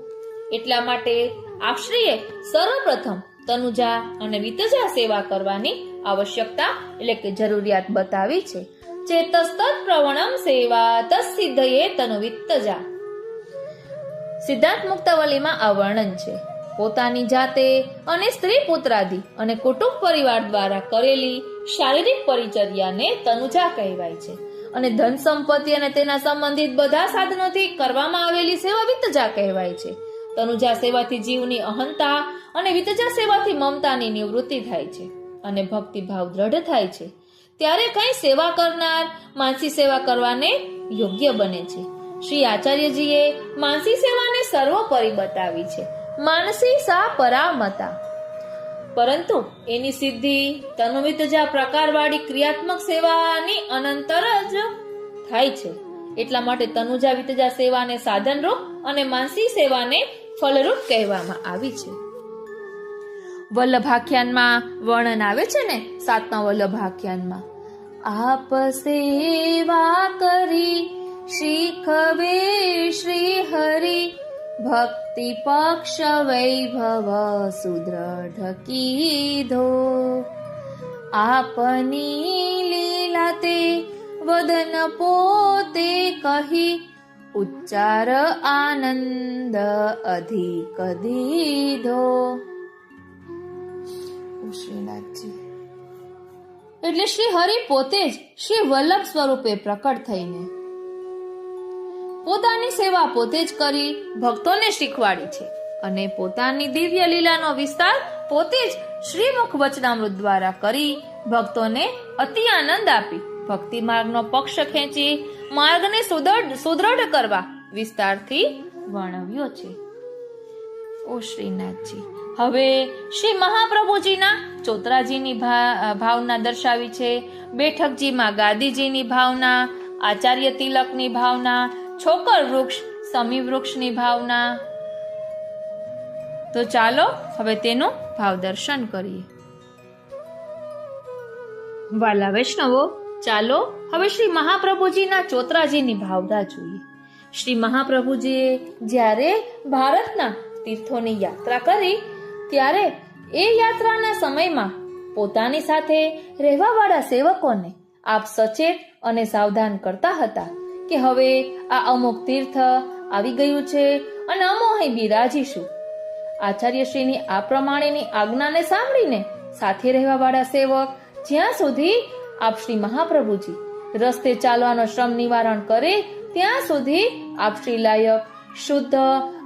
એટલા માટે આપશ્રીએ સર્વપ્રથમ તનુજા અને વિત્તજા સેવા કરવાની આવશ્યકતા એટલે કે જરૂરિયાત બતાવી છે. ચેતસ્તત પ્રવણમ સેવા તત્સિદ્ધયે તનુ વિત્તજા. સિદ્ધાંત મુક્તાવલીમાં આ વર્ણન છે. પોતાની જાતે અને સ્ત્રી પુત્રાદિ અને કુટુંબ પરિવાર દ્વારા કરેલી શારીરિક પરિચર્યાને તનુજા કહેવાય છે અને ધન સંપત્તિ અને તેના સંબંધિત બધા સાધનોથી કરવામાં આવેલી સેવા વિત્તજા કહેવાય છે. તનુજા સેવાથી જીવની અહંતા અને વિત્તજા સેવાથી મમતાની નિવૃત્તિ થાય છે અને ભક્તિભાવ દ્રઢ થાય છે. ત્યારે કઈ સેવા કરનાર માનસી સેવા કરવાને યોગ્ય બને છે. શ્રી આચાર્યજીએ માનસી સેવાને સર્વોપરી બતાવી છે. માનસી સા પરામતા. પરંતુ એની સિદ્ધિ તનુવિત્તજા પ્રકારવાળી ક્રિયાત્મક સેવાની અનંતર જ થાય છે. એટલા માટે તનુજા વિત્તજા સેવાને સાધનરૂપ અને માનસી સેવાને ફલરૂપ કહેવામાં આવી છે. વલ્લભાખ્યાનમાં વર્ણન આવે છે ને, 7મા વલ્લભાખ્યાનમાં, આપ સેવા કરી શીખવે શ્રી હરિ ભક્તિ પક્ષ વૈભવ સુદ્રઢ કીધો. આપની લીલા તે વદન પોતે કહી ઉચ્ચાર આનંદ અધિક દીધો. શ્રીનાથજી એટલે શ્રી હરિ પોતે જ શ્રી વલ્લભ સ્વરૂપે પ્રકટ થઈને પોતાની સેવા પોતે જ કરી ભક્તોને શીખવાડી છે અને પોતાની દિવ્ય લીલાનો વિસ્તાર પોતે જ શ્રીમુખ વચનામૃત દ્વારા કરી ભક્તોને અતિ આનંદ આપી ભક્તિ માર્ગનો પક્ષ ખેંચી માર્ગને સુદૃઢ કરવા વિસ્તારથી વર્ણવ્યો છે. ઓ શ્રીનાથજી, હવે શ્રી મહાપ્રભુજીના ચોતરાજીની ભાવના દર્શાવી છે, બેઠકજીમાં ગાદીજીની ભાવના, આચાર્ય તિલકની ભાવના, છોકર વૃક્ષ સમી વૃક્ષની ભાવના. તો ચાલો હવે તેનું ભાવ દર્શન કરીએ. વાલા વૈષ્ણવો, ચાલો હવે શ્રી મહાપ્રભુજીના ચોતરાજીની ભાવના જોઈએ. શ્રી મહાપ્રભુજીએ જ્યારે ભારતના તીર્થોની યાત્રા કરી ત્યારે એ યાત્રાના સમયમાં પોતાની સાથે રહેવાવાળા સેવકોને આપ સચેત અને સાવધાન કરતા હતા કે હવે આ અમુક તીર્થ આવી ગયું છે અને અમો અહીં બિરાજીશું. આચાર્યશ્રીની આ પ્રમાણેની આજ્ઞાને સાંભળીને સાથે રહેવાવાળા સેવક જ્યાં સુધી આપ શ્રી મહાપ્રભુજી રસ્તે ચાલવાનો શ્રમ નિવારણ કરે ત્યાં સુધી આપ શ્રી લાયક શુદ્ધ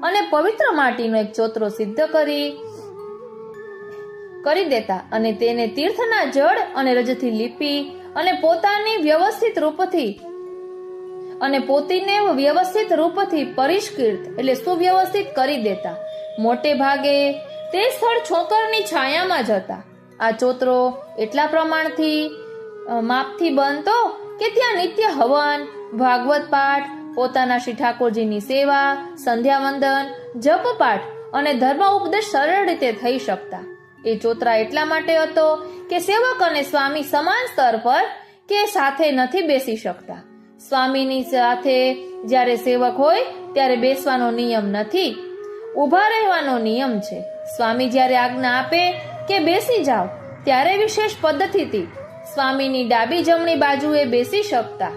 અને પવિત્ર માટીનો એક ચોતરો સિદ્ધ કરી દેતા અને તેને તીર્થના જળ અને રજથી લીપી અને પોતાને વ્યવસ્થિત રૂપથી પરિષ્કૃત એટલે સુવ્યવસ્થિત કરી દેતા. મોટે ભાગે તે સ્થળ છોકરની છાયામાં જ હતા. આ ચોતરો એટલા પ્રમાણથી માપથી બનતો કે ત્યાં નિત્ય હવન, ભાગવત પાઠ, પોતાના શ્રી ઠાકોરજીની સેવા, સંધ્યાવંદન, જપ પાઠ અને ધર્મ ઉપદેશ સરળ રીતે થઈ શકતા. એ ચોતરા એટલા માટે હતો કે સેવક અને સ્વામી સમાન સ્તર પર કે સાથે નથી બેસી શકતા. સ્વામીની સાથે જ્યારે સેવક હોય ત્યારે બેસવાનો નિયમ નથી, ઊભા રહેવાનો નિયમ છે. સ્વામી જ્યારે આજ્ઞા આપે કે બેસી જાઓ ત્યારે વિશેષ પદ્ધતિથી સ્વામીની ડાબી જમણી બાજુએ બેસી શકતા.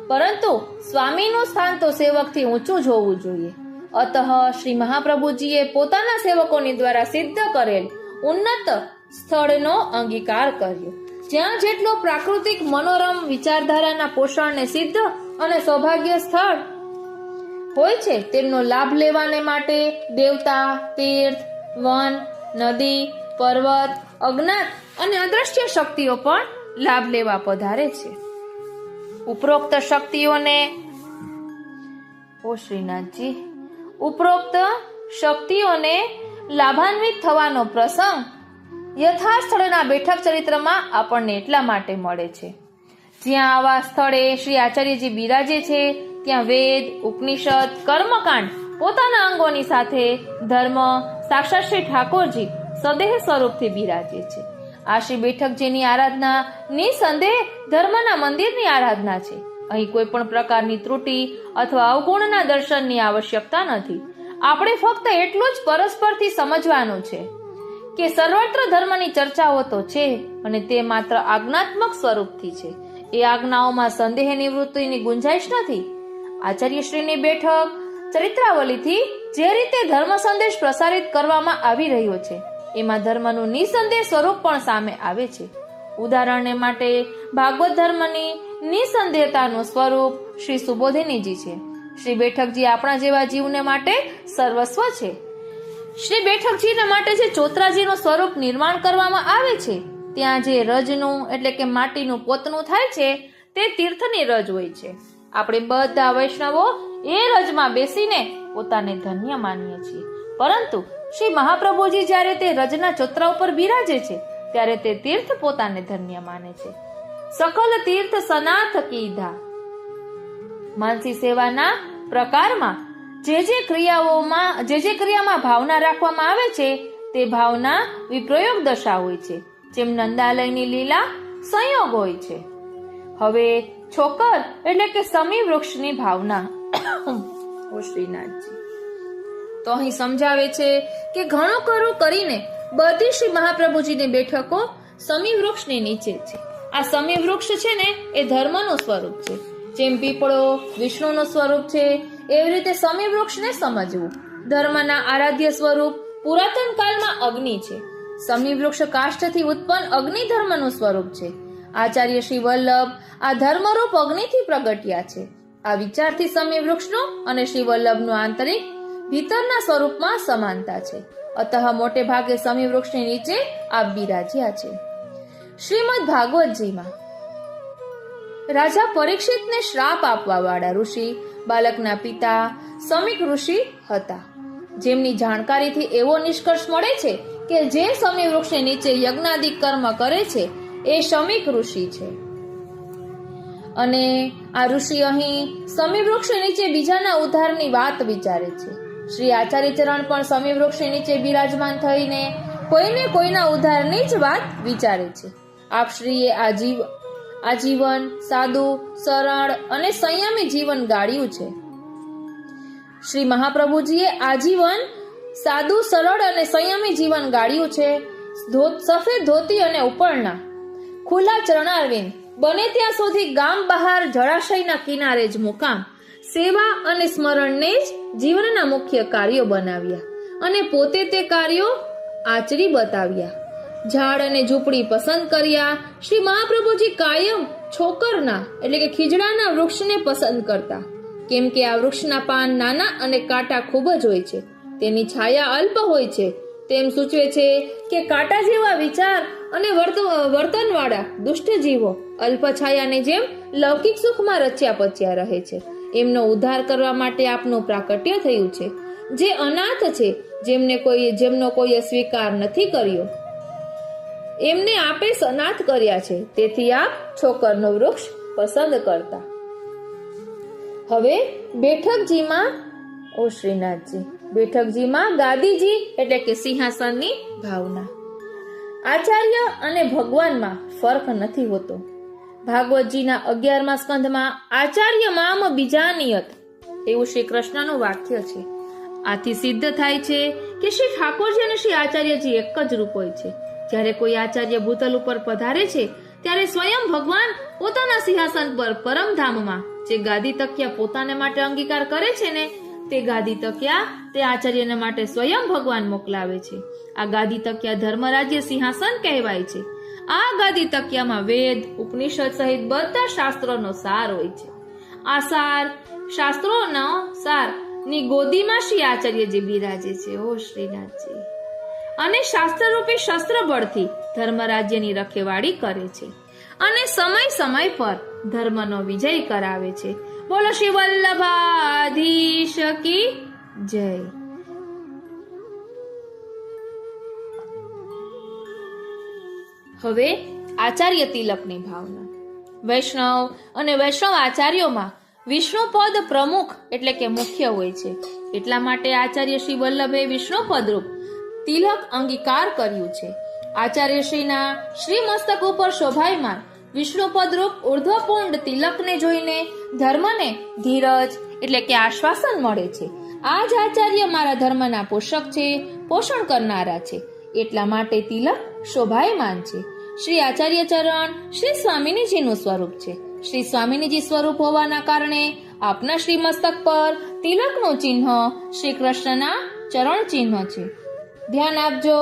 પરંતુ સ્વામીનું સ્થાન તો સેવકથી ઊંચું જ હોવું જોઈએ. અતઃ શ્રી મહાપ્રભુજીએ પોતાના સેવકોની દ્વારા સિદ્ધ કરેલ ઉન્નત સ્થળનો અંગીકાર કર્યો, જ્યાં જેટલો પ્રાકૃતિક મનોરમ વિચારધારાના પોષણને સિદ્ધ અને સૌભાગ્ય સ્થળ હોય છે તેમનો લાભ લેવાને માટે દેવતા, તીર્થ, વન, નદી, પર્વત, અજ્ઞાત અને અદ્રશ્ય શક્તિઓ પણ લાભ લેવા પધારે છે. ઉપરોક્ત શક્તિઓને લાભાન્વિત થવાનો પ્રસંગ યથાસ્થળના બેઠક ચરિત્રમાં આપણને એટલા માટે મળે છે. જ્યાં આવા સ્થળે શ્રી આચાર્યજી બિરાજે છે ત્યાં વેદ, ઉપનિષદ, કર્મકાંડ પોતાના અંગોની સાથે ધર્મ સાક્ષાત શ્રી ઠાકોરજી સદેહ સ્વરૂપથી બિરાજે છે. આ શ્રી બેઠકજીની આરાધના નિસંદેહ ધર્મના મંદિરની આરાધના છે. અહીં કોઈ પણ પ્રકારની ત્રુટિ અથવા અવગુણના દર્શનની આવશ્યકતા નથી. આપણે ફક્ત એટલું જ પરસ્પરથી સમજવાનું છે કે સર્વત્ર ધર્મની ચર્ચાઓ તો છે અને તે માત્ર આજ્ઞાત્મક સ્વરૂપથી છે. એ આજ્ઞાઓમાં સંદેહ નિવૃત્તિની ગુંજાઈશ નથી. આચાર્યશ્રીની બેઠક ચરિત્રાવલીથી જે રીતે ધર્મ સંદેશ પ્રસારિત કરવામાં આવી રહ્યો છે એમાં ધર્મનું નિસંદેહ સ્વરૂપ પણ સામે આવે છે. ઉદાહરણને માટે ભાગવત ધર્મની નિસંદેહતાનું સ્વરૂપ શ્રી સુબોધિનીજી છે. શ્રી બેઠકજી આપણા જેવા જીવને માટે સર્વસ્વ છે. શ્રી બેઠકજીના માટે જે ચોતરાજીનું સ્વરૂપ નિર્માણ કરવામાં આવે છે ત્યાં જે રજનું એટલે કે માટીનું પોતનું થાય છે તે તીર્થની રજ હોય છે. આપણે બધા વૈષ્ણવો એ રજમાં બેસીને પોતાને ધન્ય માનીએ છીએ, પરંતુ શ્રી મહાપ્રભુજી જ્યારે તે રજના ચોતરા ઉપર બિરાજે છે ત્યારે તે તીર્થ પોતાને ધન્ય માને છે. સકલ તીર્થ સનાથ કીધા. માનસી સેવાના પ્રકારમાં જે ક્રિયામાં ભાવના રાખવામાં આવે છે તે ભાવના વિપ્રયોગ દશા હોય છે, જેમ નંદાલયની લીલા સંયોગ હોય છે. હવે છોકર એટલે કે સમી વૃક્ષની ભાવના ઓ શ્રીનાથજી તો અહીં સમજાવે છે કે ઘણું ખરું કરીને બધી શ્રી મહાપ્રભુજીની બેઠકો સમી વૃક્ષની નીચે છે. આ સમી વૃક્ષ છે ને એ ધર્મનું સ્વરૂપ છે. જેમ પીપળો વિષ્ણુનું સ્વરૂપ છે એવી રીતે સમી વૃક્ષને સમજવું. ધર્મના આરાધ્ય સ્વરૂપ પુરાતન કાળમાં અગ્નિ છે. સમી વૃક્ષ કાષ્ઠથી ઉત્પન્ન અગ્નિ ધર્મનું સ્વરૂપ છે. આચાર્ય શ્રી વલ્લભ આ ધર્મરૂપ અગ્નિથી પ્રગટ્યા છે. આ વિચારથી સમી વૃક્ષનું અને શ્રી વલ્લભનું આંતરિક ભીતરના સ્વરૂપમાં સમાનતા છે. અતઃ મોટે ભાગે સમી વૃક્ષની નીચે આપ બિરાજ્યા છે. શ્રીમદ ભાગવતજીમાં રાજા પરીક્ષિતને શ્રાપ આપવા વાળા ઋષિ બાલકના પિતા સમીક ઋષિ હતા. જેમની જાણકારીથી એવો નિષ્કર્ષ મળે છે કે જે શમી વૃક્ષની નીચે યજ્ઞાદિક કર્મ કરે છે એ શમીક ઋષિ છે. અને આ ઋષિ અહીં શમી વૃક્ષ નીચે બીજાના ઉદ્ધારની વાત વિચારે છે. શ્રી આચાર્ય ચરણ પણ શમી વૃક્ષ નીચે બિરાજમાન થઈને કોઈને કોઈના ઉદ્ધારની જ વાત વિચારે છે. આપ શ્રીએ આજીવન સાદું, સરળ અને સંયમી જીવન ગાળ્યું છે. શ્રી મહાપ્રભુજીએ આજીવન સાદું, સરળ અને સંયમી જીવન ગાળ્યું છે. સફેદ ધોતી અને ઉપરણા, ખુલ્લા ચરણારવિંદ, બને ત્યાં સુધી ગામ બહાર જળાશયના કિનારે જ મુકામ, સેવા અને સ્મરણને જ જીવનના મુખ્ય કાર્યો બનાવ્યા અને પોતે તે કાર્યો આચરી બતાવ્યા. ઝાડ અને ઝૂંપડી પસંદ કર્યા. શ્રી મહાપ્રભુજી કાયમ છોકરના એટલે કે ખીજડાના વૃક્ષને પસંદ કરતા, કેમ કે આ વૃક્ષના પાન નાના અને કાંટા ખૂબ જ હોય છે. તેની છાયા અલ્પ હોય છે. તેમ સૂચવે છે કે કાંટા જેવા વિચાર અને વર્તનવાળા દુષ્ટ જીવો અલ્પ છાયાની જેમ લૌકિક સુખમાં રચ્યા પચ્યા રહે છે. એમનો ઉદ્ધાર કરવા માટે આપનું પ્રાકટ્ય થયું છે. જે અનાથ છે, જેમનો કોઈએ સ્વીકાર નથી કર્યો, એમને આપે સનાથ કર્યા છે. તેથી આપ છોકરનો વૃક્ષ પસંદ કરતા. હવે બેઠકજીમાં ગાદીજી એટલે કે સિંહાસનની ભાવના. આચાર્ય અને ભગવાનમાં ફરક નથી હોતો. ભાગવતજીના 11મા સ્કંધમાં આચાર્ય મામ બીજાનિયત એવું શ્રી કૃષ્ણનું વાક્ય છે. આથી સિદ્ધ થાય છે કે શ્રી ઠાકોરજી અને શ્રી આચાર્યજી એક જ રૂપ હોય છે. જ્યારે કોઈ આચાર્ય ભૂતલ ઉપર પધારે છે ત્યારે સ્વયં ભગવાન પોતાના સિંહાસન પર પરમધામમાં જે ગાદી તકિયા પોતાને માટે અંગીકાર કરે છે ને, તે ગાદી તકિયા તે આચાર્યને માટે સ્વયં ભગવાન મોકલાવે છે. આ ગાદી તકિયા ધર્મરાજ્ય સિંહાસન કહેવાય છે. આ ગાદી તકિયામાં વેદ, ઉપનિષદ સહિત બધા શાસ્ત્રોનો સાર હોય છે. આ શાસ્ત્રોનો સાર ની ગોદીમાં શ્રી આચાર્યજી બિરાજે છે. ઓ શ્રીનાથજી. અને શાસ્ત્રરૂપી શસ્ત્ર બળથી ધર્મરાજ્યની રખેવાળી કરે છે અને સમય સમય પર ધર્મનો વિજય કરાવે છે. બોલો શ્રી વલ્લભાધીશ કી જય. હવે આચાર્ય તિલકની ભાવના. વૈષ્ણવ અને વૈષ્ણવ આચાર્યોમાં વિષ્ણુપદ પ્રમુખ એટલે કે મુખ્ય હોય છે. એટલા માટે આચાર્ય શ્રી વલ્લભે વિષ્ણુપદ રૂપ તિલક અંગીકાર કર્યું છે. આચાર્યશ્રીના શ્રી મસ્તક ઉપર શોભાયમાન વિષ્ણુપદ રૂપ ઉર્ધ્વપુંડ તિલકને જોઈને ધર્મને ધીરજ એટલે કે આશ્વાસન મળે છે. આ જ આચાર્ય મારા ધર્મના પોષક છે, પોષણ કરનારા છે. એટલા માટે તિલક શોભાયમાન છે. શ્રી આચાર્ય ચરણ શ્રી સ્વામિનીજીનું સ્વરૂપ છે. શ્રી સ્વામિનીજી સ્વરૂપ હોવાના કારણે આપના શ્રી મસ્તક પર તિલકનું ચિહ્ન શ્રી કૃષ્ણના ચરણ ચિહ્ન છે. ધ્યાન આપજો,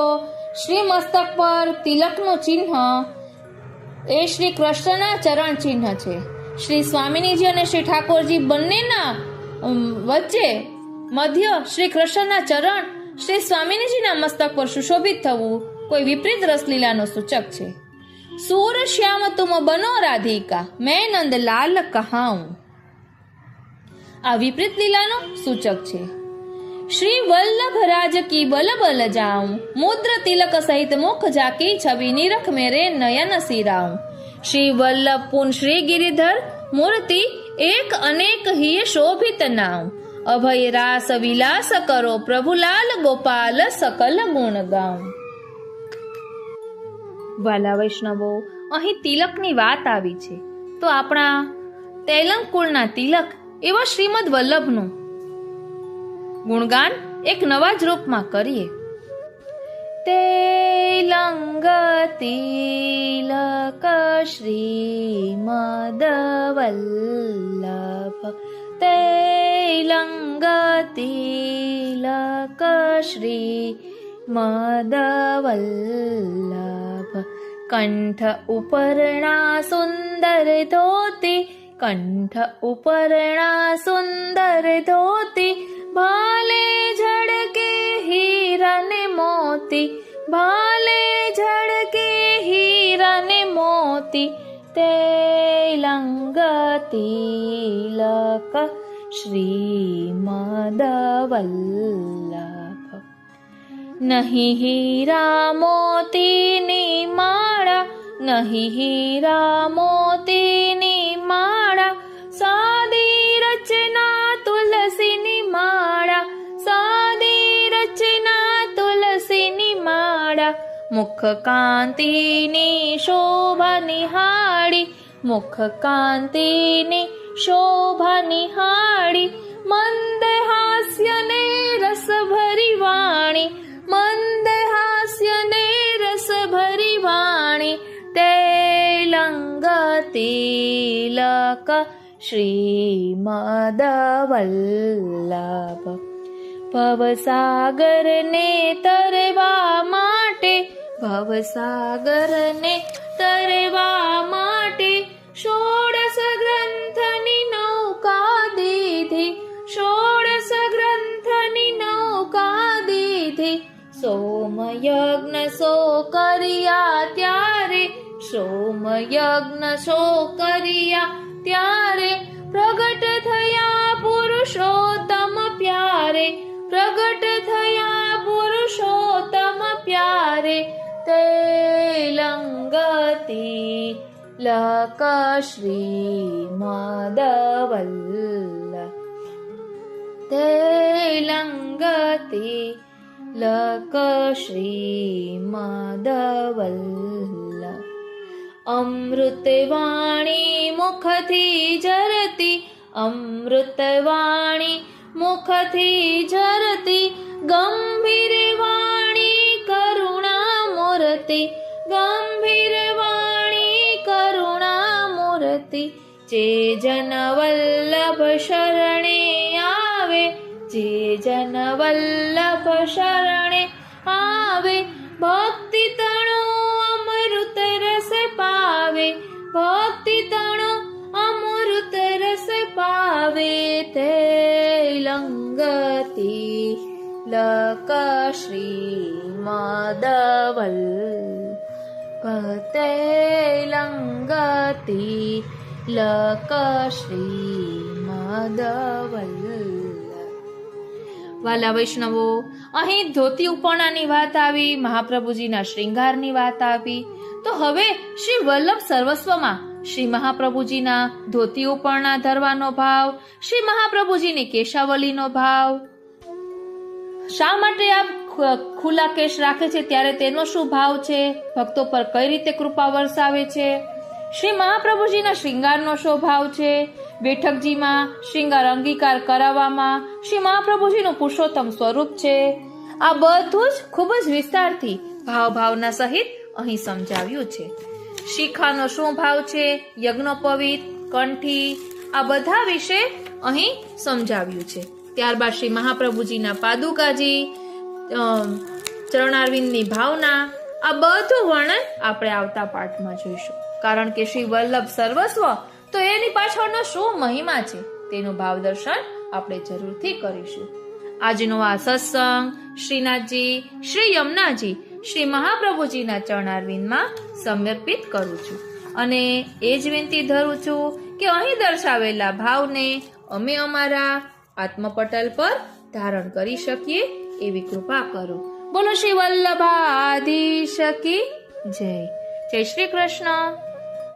શ્રી મસ્તક પર તિલકનું ચિહ્ન એ શ્રી કૃષ્ણના ચરણ ચિહ્ન છે. શ્રી સ્વામિનીજી અને શ્રી ઠાકોરજી બંનેના વચ્ચે મધ્ય શ્રી કૃષ્ણના ચરણ શ્રી સ્વામિનીજીના મસ્તક પર સુશોભિત થવું કોઈ વિપરીત રસલીલાનો સૂચક છે. सूर श्याम तुम बनो राधिका मैं नंद लाल कहाऊं, આ વિપરીત લીલાનો સૂચક છે. श्री वल्लभ राज की बल बल जाऊं मुद्र तिलक सहित मुख जाकी छवि निरख मेरे नयन सिराऊं. श्री वल्लभ पुन श्री गिरिधर मूर्ति एक अनेक ही शोभित नाऊं. अभय रास विलास करो प्रभुलाल गोपाल सकल गुण गाऊं. વાલા વૈષ્ણવો, અહીં તિલકની વાત આવી છે તો આપણા તેલંગ કુળના તિલક એવા શ્રીમદ વલ્લભનું ગુણગાન એક નવા જ રૂપમાં કરીએ. તેલંગ તિલક શ્રીમદ વલ્લભ, તેલંગ તિલક શ્રીમદ વલ્લભ. કંઠ ઉપરણા સુંદર ધોતી, કંઠ ઉપરણા સુંદર ધોતી, ભાલે ઝળકે હીરા ને મોતી, ભાલે ઝળકે હીરા ને મોતી. તેલંગ તિલક શ્રીમદ વલ્લભ. નહીં હીરા મોતીની માળા, નહીં હીરા મોતીની માળા, સાદી રચના તુલસીની માળા, સાદી રચના તુલસીની માળા, મુખ કાંતિની શોભા નિહાળી, મુખ કાંતિની શોભા નિહાળી, મંદ હાસ્યને રસ ભરી વાણી, મંદ હાસ્યને રસ ભરી વાણી, તે લંગ તિલક શ્રીમદવલ્લભ. ભવસાગરને તરવા માટે, ભવસાગરને તરવા માટે, ષોડશ ગ્રંથની નૌકા દીધી, ષોડશ ગ્રંથની નૌકા દીધી, સોમયજ્ઞ સો કર્યા ત્યારે, સોમયજ્ઞ સો કર્યા ત્યારે, પ્રગટ થયા પુરુષોત્તમ પ્યારે, પ્રગટ થયા પુરુષોત્તમ પ્યારે, તે લંગતી લક શ્રીમદવલ્લભ, તે લંગતી લક શ્રીમદવલ્લભ. અમૃતવાણી મુખથી ઝરતી, અમૃતવાણી મુખથી ઝરતી, ગંભીર વાણી કરુણા મૂર્તિ, ગંભીર વાણી કરુણા મૂર્તિ, જે જન વલ્લભ શરણે આવે, જે જન વલ્લભ શરણે આવે, ભક્તિ તણો અમૃત રસ પાવે, ભક્તિ તણો અમૃત રસ પાવે, તે લંગતી લક શ્રીમદવલ્લભ, તે લંગતી લક શ્રીમદવલ્લભ. વાલા વૈષ્ણવો, અહીં ધોતી ઉપરણાની વાત આવી, મહાપ્રભુજીના શ્રૃંગારની વાત આવી, તો હવે શ્રી વલ્લભ સર્વસ્વમાં શ્રી મહાપ્રભુજીના ધોતી ઉપરણા ધરવાનો ભાવ, શ્રી મહાપ્રભુજીની કેશાવલીનો ભાવ, શા માટે આ ખુલ્લા કેશ રાખે છે ત્યારે તેનો શું ભાવ છે, ભક્તો પર કઈ રીતે કૃપા વરસાવે છે, શ્રી મહાપ્રભુજીના શ્રૃંગારનો શું ભાવ છે, બેઠકજીમાં શ્રૃંગાર અંગીકાર કરાવવામાં શ્રી મહાપ્રભુજીનું પુરુષોત્તમ સ્વરૂપ છે. આ બધું જ ખૂબ જ વિસ્તારથી ભાવના સહિત અહીં સમજાવ્યું છે. શિખાનો શું ભાવ છે, યજ્ઞોપવિત, કંઠી, આ બધા વિશે અહીં સમજાવ્યું છે. ત્યારબાદ શ્રી મહાપ્રભુજીના પાદુકાજી, ચરણારવિંદની ભાવના, આ બધું વર્ણન આપણે આવતા પાઠમાં જોઈશું. કારણ કે શ્રી વલ્લભ સર્વસ્વ, તો એની પાછળનો શું મહિમા છે તેનું ભાવ દર્શન આપણે જરૂરથી કરીશું. આજનો આ સત્સંગ શ્રીનાથજી, શ્રી યમુનાજી, શ્રી મહાપ્રભુજીના ચરણારવિંદમાં સમર્પિત કરું છું અને એ જ વિનંતી ધરું છું કે અહીં દર્શાવેલા ભાવને અમે અમારા આત્મપટલ પર ધારણ કરી શકીએ એવી કૃપા કરો. બોલો શ્રી વલ્લભાધીશ કી જય. જય શ્રી કૃષ્ણ.